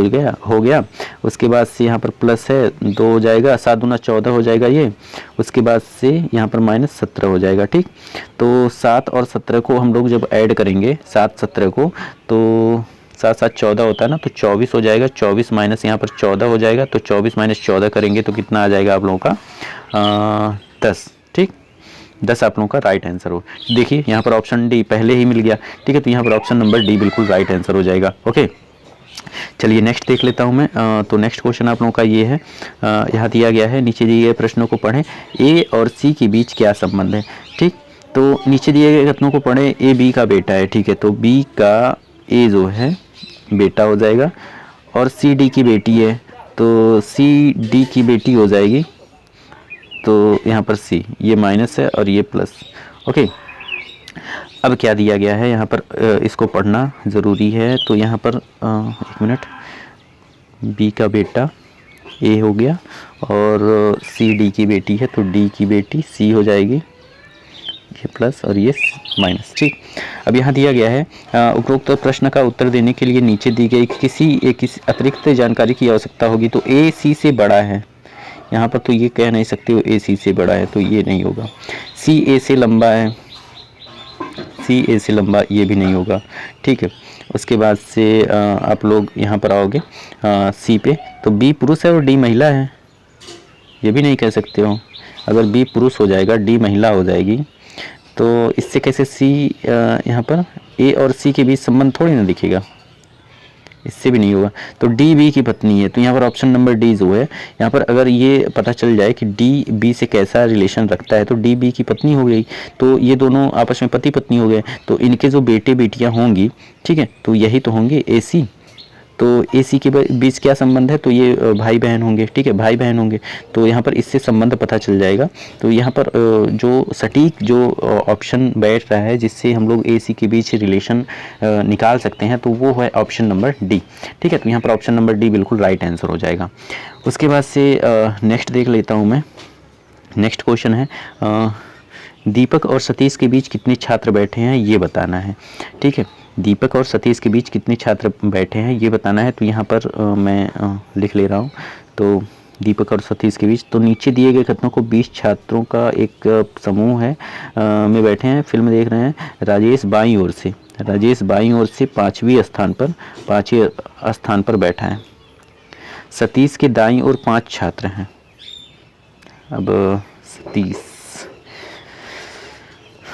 हो गया। उसके बाद से यहाँ पर प्लस है 2 हो जाएगा, 7 दूना 14 हो जाएगा ये। उसके बाद से यहाँ पर माइनस 17 हो जाएगा, ठीक। तो 7 और 17 को हम लोग जब ऐड करेंगे, 7 17 को, तो 7 7 14 होता है ना, तो 24 हो जाएगा। 24 माइनस यहाँ पर 14 हो जाएगा, तो 24 माइनस 14 करेंगे तो कितना आ जाएगा आप लोगों का 10, ठीक। 10 आप लोगों का राइट आंसर हो। देखिए यहाँ पर ऑप्शन डी पहले ही मिल गया, ठीक है। तो यहाँ पर ऑप्शन नंबर डी बिल्कुल राइट आंसर हो जाएगा। ओके, चलिए नेक्स्ट देख लेता हूँ मैं। तो नेक्स्ट क्वेश्चन आप लोगों का ये है, यहाँ दिया गया है, नीचे दिए गए प्रश्नों को पढ़ें, ए और सी के बीच क्या संबंध है, ठीक। तो नीचे दिए गए कथनों को पढ़ें, ए बी का बेटा है, ठीक है। तो बी का ए जो है बेटा हो जाएगा, और सी डी की बेटी है, तो सी डी की बेटी हो जाएगी। तो यहाँ पर सी ये माइनस है और ये प्लस। ओके, अब क्या दिया गया है यहाँ पर, इसको पढ़ना ज़रूरी है। तो यहाँ पर एक मिनट, बी का बेटा ए हो गया, और सी डी की बेटी है, तो डी की बेटी सी हो जाएगी। ये प्लस और ये माइनस। ठीक, अब यहाँ दिया गया है उपरोक्त प्रश्न का उत्तर देने के लिए नीचे दी गई किसी अतिरिक्त जानकारी की आवश्यकता होगी। तो ए सी से बड़ा है, यहाँ पर तो ये कह नहीं सकते हो ए सी से बड़ा है, तो ये नहीं होगा। सी ए से लंबा है, सी ए से लंबा, ये भी नहीं होगा। ठीक है, उसके बाद से आप लोग यहाँ पर आओगे सी पे, तो बी पुरुष है और डी महिला है, ये भी नहीं कह सकते हो। अगर बी पुरुष हो जाएगा, डी महिला हो जाएगी, तो इससे कैसे सी यहाँ पर ए और सी के बीच संबंध थोड़ी ना दिखेगा, इससे भी नहीं होगा। तो डी बी की पत्नी है, तो यहाँ पर ऑप्शन नंबर डी जो है, यहाँ पर अगर ये पता चल जाए कि डी बी से कैसा रिलेशन रखता है, तो डी बी की पत्नी हो गई, तो ये दोनों आपस में पति पत्नी हो गए, तो इनके जो बेटे बेटियां होंगी, ठीक है, तो यही तो होंगे ए सी। तो ए सी के बीच क्या संबंध है, तो ये भाई बहन होंगे। ठीक है, भाई बहन होंगे, तो यहाँ पर इससे संबंध पता चल जाएगा। तो यहाँ पर जो सटीक जो ऑप्शन बैठ रहा है जिससे हम लोग ए सी के बीच रिलेशन निकाल सकते हैं, तो वो है ऑप्शन नंबर डी। ठीक है, तो यहाँ पर ऑप्शन नंबर डी बिल्कुल राइट आंसर हो जाएगा। उसके बाद से नेक्स्ट देख लेता हूँ मैं। नेक्स्ट क्वेश्चन है दीपक और सतीश के बीच कितने छात्र बैठे हैं, ये बताना है। ठीक है, दीपक और सतीश के बीच कितने छात्र बैठे हैं ये बताना है। तो यहाँ पर मैं लिख ले रहा हूँ। तो दीपक और सतीश के बीच, तो नीचे दिए गए कथनों को 20 छात्रों का एक समूह है में बैठे हैं, फिल्म देख रहे हैं। राजेश बाईं ओर से, राजेश बाईं ओर से पाँचवें स्थान पर बैठा है। सतीश के दाईं ओर 5 छात्र हैं। अब सतीश,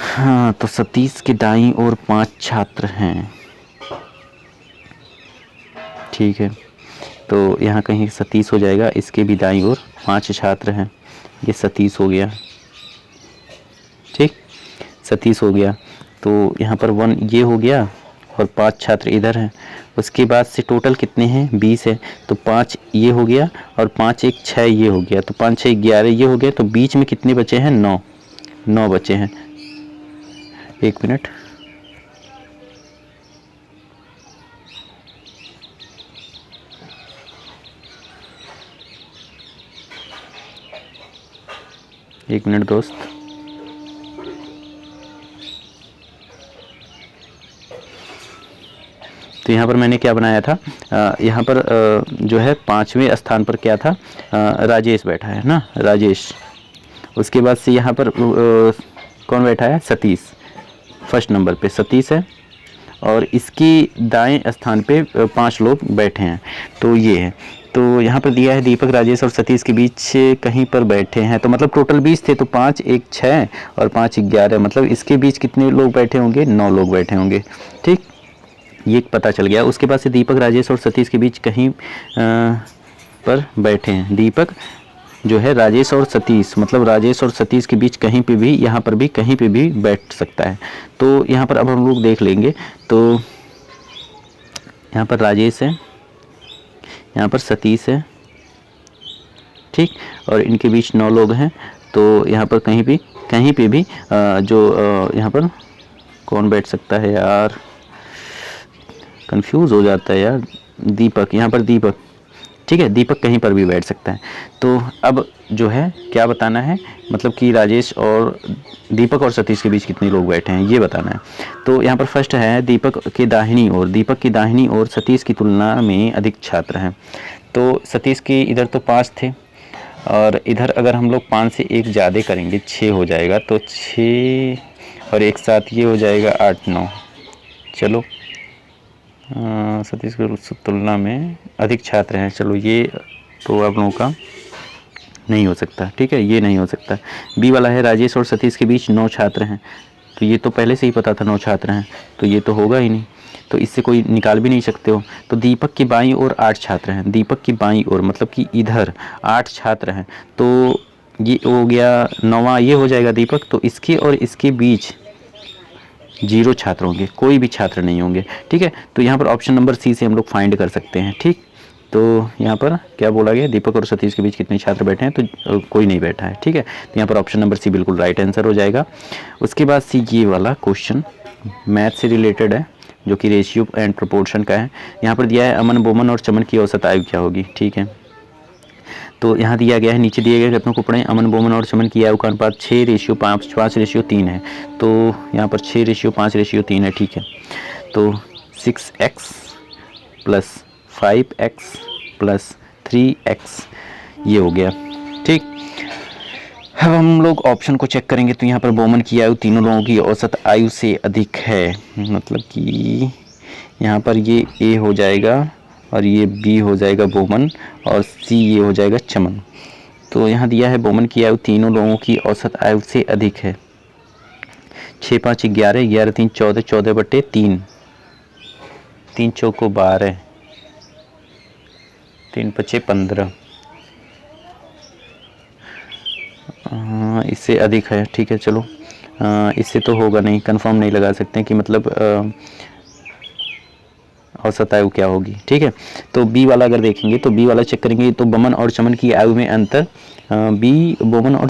हाँ, तो सतीश के दाईं ओर 5 छात्र हैं। ठीक है, तो यहाँ कहीं सतीश हो जाएगा, इसके भी दाईं ओर 5 छात्र हैं, ये सतीश हो गया। ठीक, सतीश हो गया, तो यहाँ पर 1 ये हो गया और 5 छात्र इधर हैं। उसके बाद से टोटल कितने हैं, 20 है, तो 5 ये हो गया और 5 1 6 ये हो गया, तो 5 6 11 ये हो गया। तो बीच में कितने बचे हैं, 9 बचे हैं। एक मिनट, एक मिनट दोस्त। तो यहाँ पर मैंने क्या बनाया था, यहाँ पर जो है 5वें स्थान पर क्या था, राजेश बैठा है ना, राजेश। उसके बाद से यहाँ पर कौन बैठा है, सतीश। फर्स्ट नंबर पे सतीश है और इसकी दाएं स्थान पे 5 लोग बैठे हैं, तो ये है। तो यहाँ पर दिया है दीपक राजेश और सतीश के बीच कहीं पर बैठे हैं, तो मतलब टोटल 20 थे, तो 5 1 6 और 5 11, मतलब इसके बीच कितने लोग बैठे होंगे, 9 लोग बैठे होंगे। ठीक, ये पता चल गया। उसके बाद से दीपक राजेश और सतीश के बीच कहीं पर बैठे हैं। दीपक जो है राजेश और सतीश, मतलब राजेश और सतीश के बीच कहीं पे भी, यहाँ पर भी कहीं पे भी बैठ सकता है। तो यहाँ पर अब हम लोग देख लेंगे। तो यहाँ पर राजेश है, यहाँ पर सतीश है, ठीक, और इनके बीच 9 लोग हैं। तो यहाँ पर कहीं पे भी जो यहाँ पर कौन बैठ सकता है यार, कंफ्यूज हो जाता है यार। दीपक, यहाँ पर दीपक, ठीक है, दीपक कहीं पर भी बैठ सकता है। तो अब जो है क्या बताना है, मतलब कि राजेश और दीपक और सतीश के बीच कितने लोग बैठे हैं ये बताना है। तो यहाँ पर फर्स्ट है दीपक की दाहिनी ओर सतीश की तुलना में अधिक छात्र हैं। तो सतीश की इधर तो 5 थे और इधर अगर हम लोग 5 से 1 ज़्यादा करेंगे 6 हो जाएगा, तो 6 और एक साथ ये हो जाएगा 8 9। चलो सतीश की तुलना में अधिक छात्र हैं, चलो ये तो आप लोगों का नहीं हो सकता। ठीक है, ये नहीं हो सकता। बी वाला है राजेश और सतीश के बीच 9 छात्र हैं, तो ये तो पहले से ही पता था 9 छात्र हैं, तो ये तो होगा ही नहीं, तो इससे कोई निकाल भी नहीं सकते हो। तो दीपक की बाईं ओर 8 छात्र हैं, दीपक की बाईं ओर मतलब कि इधर 8 छात्र हैं, तो ये हो गया 9वां, ये हो जाएगा दीपक। तो इसके और इसके बीच 0 छात्र होंगे, कोई भी छात्र नहीं होंगे। ठीक है, तो यहाँ पर ऑप्शन नंबर सी से हम लोग फाइंड कर सकते हैं। ठीक, तो यहाँ पर क्या बोला गया, दीपक और सतीश के बीच कितने छात्र बैठे हैं, तो कोई नहीं बैठा है। ठीक है, तो यहाँ पर ऑप्शन नंबर सी बिल्कुल राइट आंसर हो जाएगा। उसके बाद सी ये वाला क्वेश्चन मैथ से रिलेटेड है, जो कि रेशियो एंड प्रोपोर्शन का है। यहाँ पर दिया है अमन बोमन और चमन की औसत आयु क्या होगी। ठीक है, तो यहाँ दिया गया है, नीचे दिए गए कथनों को पढ़ें। अमन, बोमन और चमन की आयु का अनुपात 6:5, 5:3 है। तो यहाँ पर 6:5:3 है, ठीक है। तो 6x plus 5x plus 3x ये हो गया, ठीक। अब हम लोग ऑप्शन को चेक करेंगे तो यहाँ पर बोमन की आयु तीनों लोगों की औसत आयु से अधिक है, मतलब कि यहाँ पर ये ए हो जाएगा और ये बी हो जाएगा बोमन और सी ये हो जाएगा चमन। तो यहाँ दिया है बोमन की आयु तीनों लोगों की औसत आयु से अधिक है। 6 5 11, 11 3 14, 14/3, 3 चौको 12, 3 5 15, इससे अधिक है, ठीक है। चलो इससे तो होगा नहीं, कंफर्म नहीं लगा सकते कि मतलब औसत आयु क्या होगी, ठीक है। तो बी वाला अगर देखेंगे तो बी वाला चेक करेंगे तो बोमन और चमन की आयु में अंतर, बी बोमन और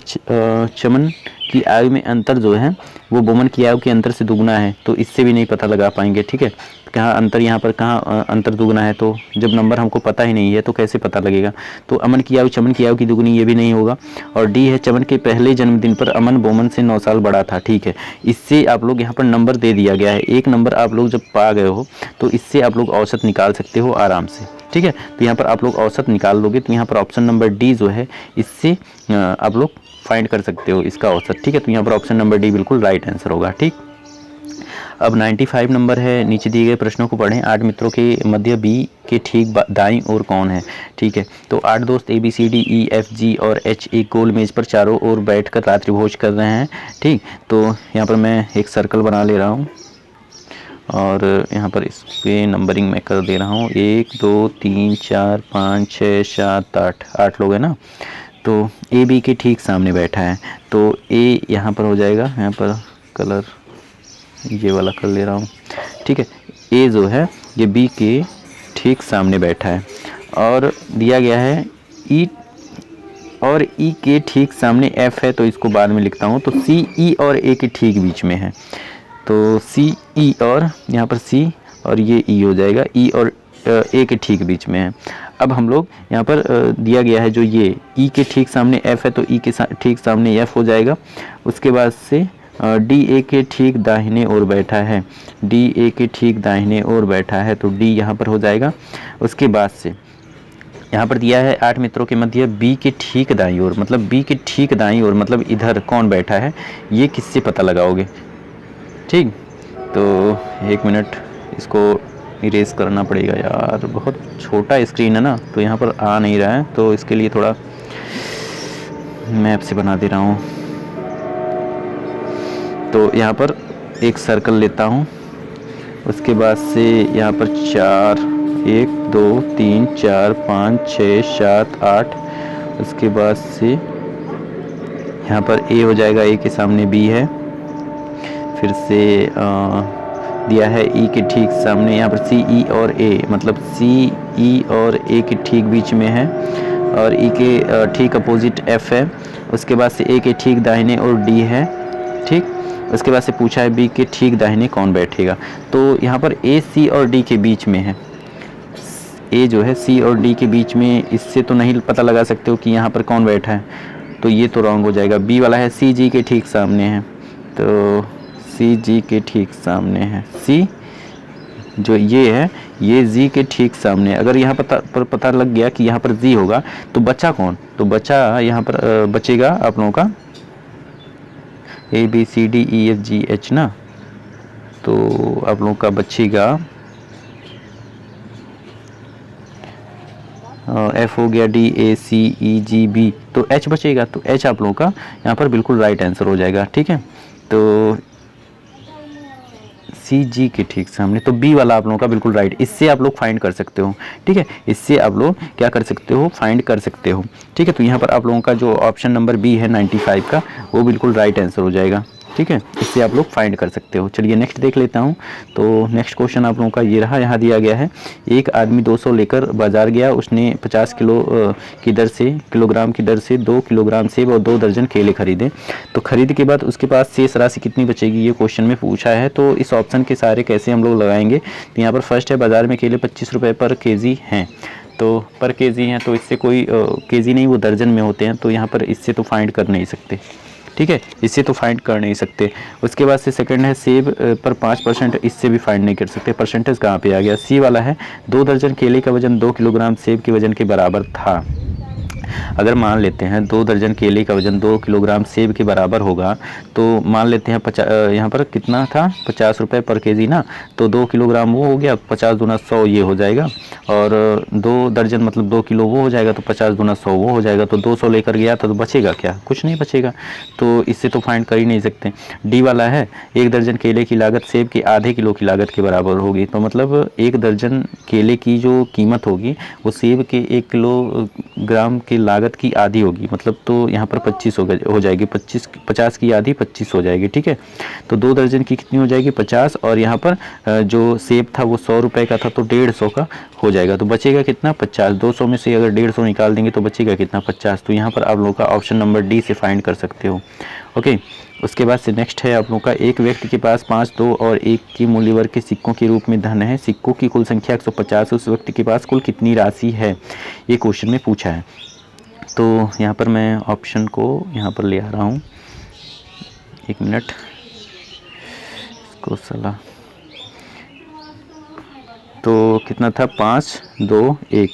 चमन की आयु में अंतर जो है वो बोमन की आयु के अंतर से दुगुना है, तो इससे भी नहीं पता लगा पाएंगे, ठीक है। कहाँ अंतर, यहाँ पर कहाँ अंतर दुगुना है, तो जब नंबर हमको पता ही नहीं है तो कैसे पता लगेगा। तो अमन की आयु चमन की आयु की दुगुनी, ये भी नहीं होगा। और डी है, चमन के पहले जन्मदिन पर अमन बोमन से 9 साल बड़ा था, ठीक है। इससे आप लोग यहाँ पर नंबर दे दिया गया है, एक नंबर आप लोग जब पा गए हो तो इससे आप लोग औसत निकाल सकते हो आराम से, ठीक है। तो यहाँ पर आप लोग औसत निकाल लोगे तो यहाँ पर ऑप्शन नंबर डी जो है इससे आप लोग फाइंड कर सकते हो इसका औसत, ठीक है। तो यहाँ पर ऑप्शन नंबर डी बिल्कुल राइट आंसर होगा, ठीक। अब 95 नंबर है, नीचे दिए गए प्रश्नों को पढ़ें। 8 मित्रों के मध्य बी के ठीक दाईं ओर कौन है, ठीक है। तो 8 दोस्त ABCDEFG और H एक गोल मेज पर चारों ओर बैठकर रात्रि भोज कर रहे हैं, ठीक। तो यहाँ पर मैं एक सर्कल बना ले रहा हूँ और यहाँ पर इस पे नंबरिंग मैं कर दे रहा हूँ। 1 2 3 4 5 6 7 8 लोग हैं ना। तो ए बी के ठीक सामने बैठा है, तो ए यहाँ पर हो जाएगा, यहाँ पर कलर ये वाला कर ले रहा हूँ, ठीक है। ए जो है ये बी के ठीक सामने बैठा है और दिया गया है ई, और ई के ठीक सामने एफ है, तो इसको बाद में लिखता हूँ। तो सी ई और ए के ठीक बीच में है, तो सी ई और यहाँ पर सी और ये ई हो जाएगा, ई और ए के ठीक बीच में है। अब हम लोग यहाँ पर दिया गया है जो ये ई के ठीक सामने एफ है, तो ई के ठीक सामने एफ हो जाएगा। उसके बाद से डी ए के ठीक दाहिने ओर बैठा है, डी ए के ठीक दाहिने ओर बैठा है, तो डी यहाँ पर हो जाएगा। उसके बाद से यहाँ पर दिया है 8 मित्रों के मध्य बी के ठीक दाईं ओर, मतलब बी के ठीक दाईं ओर मतलब इधर कौन बैठा है, ये किससे पता लगाओगे, ठीक। तो 1 मिनट इसको इरेज करना पड़ेगा यार, बहुत छोटा स्क्रीन है ना तो यहाँ पर आ नहीं रहा है, तो इसके लिए थोड़ा मैप से बना दे रहा हूँ। तो यहाँ पर एक सर्कल लेता हूँ, उसके बाद से यहाँ पर 4 1 2 3 4 5 6 7 8, उसके बाद से यहाँ पर ए हो जाएगा, ए के सामने बी है, फिर से दिया है ई के ठीक सामने यहाँ पर सी ई और ए, मतलब सी ई और ए के ठीक बीच में है, और ई के ठीक अपोजिट एफ है। उसके बाद से ए के ठीक दाहिने और डी है, ठीक। उसके बाद से पूछा है बी के ठीक दाहिने कौन बैठेगा, तो यहाँ पर ए सी और डी के बीच में है, ए जो है सी और डी के बीच में, इससे तो नहीं पता लगा सकते हो कि यहाँ पर कौन बैठा है, तो ये तो रॉन्ग हो जाएगा। बी वाला है सी जी के ठीक सामने है, तो सी जी के ठीक सामने है, सी जो ये है ये जी के ठीक सामने। अगर यहाँ पता लग गया कि यहाँ पर जी होगा तो बचा कौन, तो बचा यहाँ पर बचेगा आप लोगों का ABCDEFGH ना, तो आप लोगों का बचेगा F हो गया DACEGB, तो H बचेगा, तो H आप लोगों का यहाँ पर बिल्कुल राइट आंसर हो जाएगा, ठीक है। तो CG के ठीक सामने, तो B वाला आप लोगों का बिल्कुल राइट, इससे आप लोग फाइंड कर सकते हो, ठीक है। इससे आप लोग क्या कर सकते हो, फाइंड कर सकते हो, ठीक है। तो यहाँ पर आप लोगों का जो ऑप्शन नंबर B है 95 का, वो बिल्कुल राइट आंसर हो जाएगा, ठीक है। इससे आप लोग फाइंड कर सकते हो। चलिए नेक्स्ट देख लेता हूँ। तो नेक्स्ट क्वेश्चन आप लोगों का ये रहा, यहाँ दिया गया है एक आदमी 200 लेकर बाजार गया, उसने 50 किलोग्राम की दर से 2 किलोग्राम सेब और 2 दर्जन केले खरीदे। तो खरीद के बाद उसके पास शेष राशि कितनी बचेगी, ये क्वेश्चन में पूछा है। तो इस ऑप्शन के सारे कैसे हम लोग लगाएंगे, तो यहाँ पर फर्स्ट है बाजार में केले 25 रुपये पर केजी हैं, तो पर केजी हैं, तो इससे कोई केजी नहीं, वो दर्जन में होते हैं, तो यहाँ पर इससे तो फाइंड कर नहीं सकते, ठीक है, इससे तो फाइंड कर नहीं सकते। उसके बाद से सेकंड है सेब पर 5%, इससे भी फाइंड नहीं कर सकते। परसेंटेज कहाँ पे आ गया, सी वाला है 2 दर्जन केले का वजन 2 किलोग्राम सेब के वजन के बराबर था। अगर मान लेते हैं 2 दर्जन केले का वजन 2 किलोग्राम सेब के बराबर होगा, तो मान लेते हैं यहाँ पर कितना था 50 रुपये पर केजी ना, तो 2 किलोग्राम वो हो गया, 50 दूना 100 ये हो जाएगा, और 2 दर्जन मतलब 2 किलो वो हो जाएगा, तो 50 दूना 100 वो हो जाएगा, तो 200 लेकर गया था, तो बचेगा क्या, कुछ नहीं बचेगा, तो इससे तो फाइंड कर ही नहीं सकते। डी वाला है 1 दर्जन केले की लागत सेब की आधे किलो की लागत के बराबर होगी, तो मतलब 1 दर्जन केले की जो कीमत होगी वो सेब के 1 किलोग्राम की लागत की आधी होगी, मतलब तो यहाँ पर 25 हो जाएगी, 50 की आधी 25 हो जाएगी, ठीक है। तो 2 दर्जन की कितनी हो जाएगी 50, और यहाँ पर जो सेब था वो 100 रुपये का था, तो 150 का हो जाएगा, तो बचेगा कितना 50। 200 में से अगर 150 निकाल देंगे तो बचेगा कितना 50। तो यहाँ पर आप लोगों का ऑप्शन नंबर डी से फाइंड कर सकते हो, ओके। उसके बाद से नेक्स्ट है आप लोगों का, एक व्यक्ति के पास 5, 2 और 1 की मूल्य वर्ग के सिक्कों के रूप में धन है, सिक्कों की कुल संख्या 150, उस व्यक्ति के पास कुल कितनी राशि है, ये क्वेश्चन में पूछा है। तो यहाँ पर मैं ऑप्शन को यहाँ पर ले आ रहा हूँ, 1 मिनट इसको सलाह, तो कितना था 5, 2, 1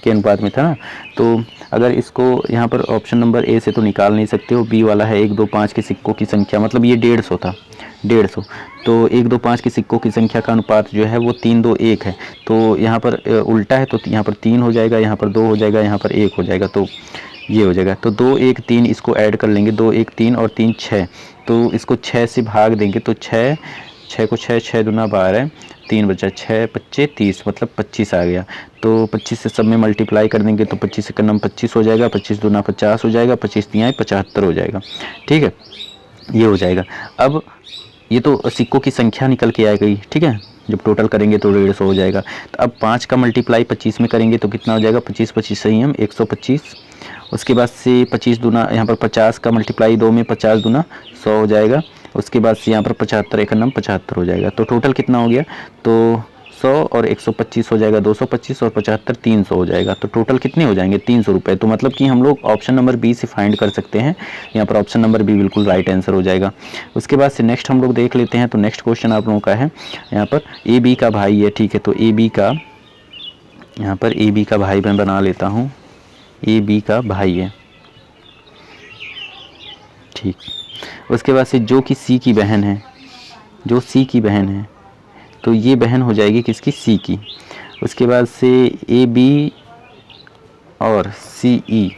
के अनुपात में था ना, तो अगर इसको यहाँ पर ऑप्शन नंबर ए से तो निकाल नहीं सकते हो, बी वाला है 1, 2, 5 के सिक्कों की संख्या, मतलब ये 150 था, 150, तो 1, 2, 5 के सिक्कों की संख्या का अनुपात जो है वो 3, 2, 1 है, तो यहाँ पर उल्टा है, तो यहाँ पर 3 हो जाएगा, यहाँ पर 2 हो जाएगा, यहाँ पर 1 हो जाएगा, तो ये हो जाएगा, तो 2, 1, 3 इसको ऐड कर लेंगे, 2, 1, 3 और 3 6, तो इसको 6 से भाग देंगे, तो 6 को 6 दूना 12, 3 बचा, 6 25 30, मतलब 25 आ गया, तो 25 से सब में मल्टीप्लाई कर देंगे, तो 25 से कम 25 हो जाएगा, 25 दूना 50 हो जाएगा, 25 तिहाई 75 हो जाएगा, ठीक है, ये हो जाएगा। अब ये तो सिक्कों की संख्या निकल के आ गई, ठीक है, जब टोटल करेंगे तो 150 हो जाएगा। तो अब 5 का मल्टीप्लाई 25 में करेंगे तो कितना हो जाएगा, 25 25 सही हम 125। उसके बाद से 25 दूना यहाँ पर 50 का मल्टीप्लाई 2 में 50 दूना 100 हो जाएगा। उसके बाद से यहाँ पर 75 एक नम 75 हो जाएगा, तो टोटल कितना हो गया, तो 100 और 125 हो जाएगा 225 और 75 300 हो जाएगा, तो टोटल कितने हो जाएंगे 300 रुपये। तो मतलब कि हम लोग ऑप्शन नंबर बी से फाइंड कर सकते हैं, यहाँ पर ऑप्शन नंबर बी बिल्कुल राइट आंसर हो जाएगा। उसके बाद से नेक्स्ट हम लोग देख लेते हैं, तो नेक्स्ट क्वेश्चन आप लोगों का है यहाँ पर ए बी का भाई है, ठीक है, तो ए बी का यहाँ पर ए बी का भाई मैं बना लेता हूँ, ए बी का भाई है, ठीक। उसके बाद से जो कि सी की बहन है, जो सी की बहन है, तो ये बहन हो जाएगी किसकी, सी की। उसके बाद से ए बी और सी ई,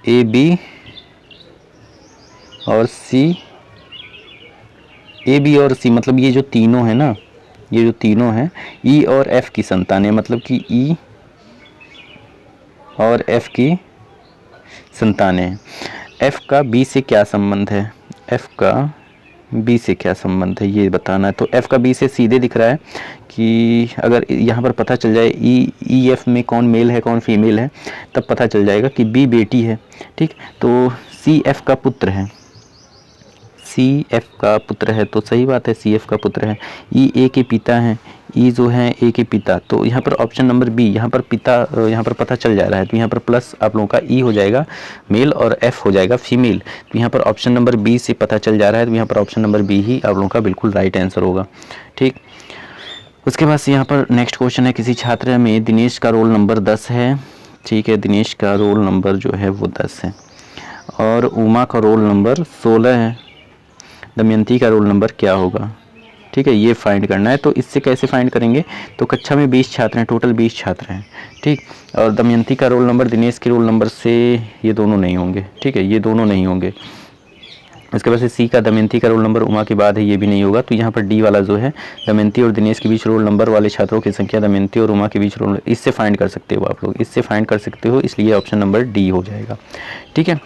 ए बी और सी, ए बी और सी मतलब ये जो तीनों है ना, ये जो तीनों हैं ई और एफ की संतान है, मतलब कि ई और एफ की संतानें हैं। एफ का बी से क्या संबंध है, एफ का बी से क्या संबंध है ये बताना है। तो एफ का बी से सीधे दिख रहा है कि अगर यहाँ पर पता चल जाए ई एफ में कौन मेल है कौन फीमेल है, तब पता चल जाएगा कि बी बेटी है, ठीक। तो सी एफ का पुत्र है, सी एफ का पुत्र है, तो सही बात है सी एफ का पुत्र है। ई ए के पिता हैं, ई जो है ए के पिता, तो यहाँ पर ऑप्शन नंबर बी, यहाँ पर पिता यहाँ पर पता चल जा रहा है, तो यहाँ पर प्लस आप लोगों का ई हो जाएगा मेल और एफ हो जाएगा फीमेल, तो यहाँ पर ऑप्शन नंबर बी से पता चल जा रहा है, तो यहाँ पर ऑप्शन नंबर बी ही आप लोगों का बिल्कुल राइट आंसर होगा, ठीक। उसके बाद से यहाँ पर नेक्स्ट क्वेश्चन है, किसी छात्र में दिनेश का रोल नंबर 10 है, ठीक है, दिनेश का रोल नंबर जो है वो 10 है, और उमा का रोल नंबर 16 है, दमयंती का रोल नंबर क्या होगा, ठीक है, ये फाइंड करना है। तो इससे कैसे फाइंड करेंगे, तो कक्षा में 20 छात्र हैं, टोटल 20 छात्र हैं, ठीक, और दमयंती का रोल नंबर दिनेश के रोल नंबर से ये दोनों नहीं होंगे, ठीक है, ये दोनों नहीं होंगे। उसके बाद से सी का दमयंती का रोल नंबर उमा के बाद है, ये भी नहीं होगा। तो यहाँ पर डी वाला जो है दमयंती और दिनेश के बीच रोल नंबर वाले छात्रों की संख्या दमयंती और उमा के बीच रोल, इससे फाइंड कर सकते हो आप लोग, इससे फाइंड कर सकते हो, इसलिए ऑप्शन नंबर डी हो जाएगा, ठीक है।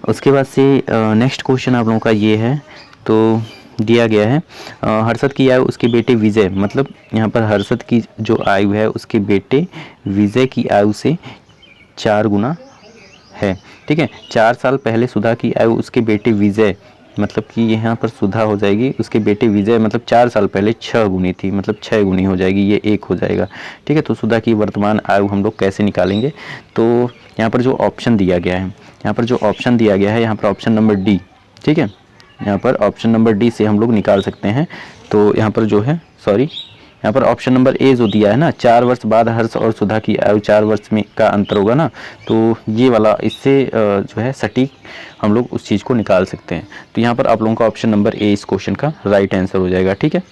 उसके बाद से नेक्स्ट क्वेश्चन आप लोगों का ये है, तो दिया गया है हर्षद की आयु उसके बेटे विजय, मतलब यहाँ पर हर्षद की जो आयु है उसके बेटे विजय की आयु से 4 गुना है, ठीक है। 4 साल पहले सुधा की आयु उसके बेटे विजय मतलब कि यहाँ पर सुधा हो जाएगी, उसके बेटे विजय मतलब 4 साल पहले 6 गुनी थी, मतलब 6 गुनी हो जाएगी, ये 1 हो जाएगा। ठीक है, तो सुधा की वर्तमान आयु हम लोग कैसे निकालेंगे? तो यहाँ पर जो ऑप्शन दिया गया है, यहाँ पर जो ऑप्शन दिया गया है, यहाँ पर ऑप्शन नंबर डी, ठीक है, यहाँ पर ऑप्शन नंबर डी से हम लोग निकाल सकते हैं। तो यहाँ पर जो है, सॉरी, यहाँ पर ऑप्शन नंबर ए जो दिया है ना, 4 वर्ष बाद हर्ष और सुधा की आयु 4 वर्ष में का अंतर होगा ना, तो ये वाला इससे जो है सटीक हम लोग उस चीज़ को निकाल सकते हैं। तो यहाँ पर आप लोगों का ऑप्शन नंबर ए इस क्वेश्चन का राइट आंसर हो जाएगा। ठीक है,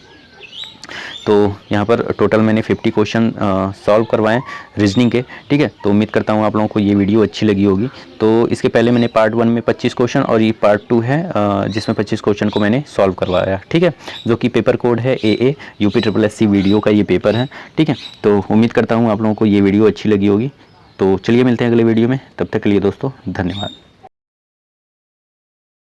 तो यहाँ पर टोटल मैंने 50 क्वेश्चन सॉल्व करवाएं रीजनिंग के। ठीक है, तो उम्मीद करता हूँ आप लोगों को ये वीडियो अच्छी लगी होगी। तो इसके पहले मैंने पार्ट 1 में 25 क्वेश्चन और ये पार्ट 2 है जिसमें 25 क्वेश्चन को मैंने सॉल्व करवाया। ठीक है, जो कि पेपर कोड है AA UPSSC वीडियो का ये पेपर है। ठीक है, तो उम्मीद करता हूँ आप लोगों को ये वीडियो अच्छी लगी होगी। तो चलिए मिलते हैं अगले वीडियो में, तब तक के लिए दोस्तों धन्यवाद।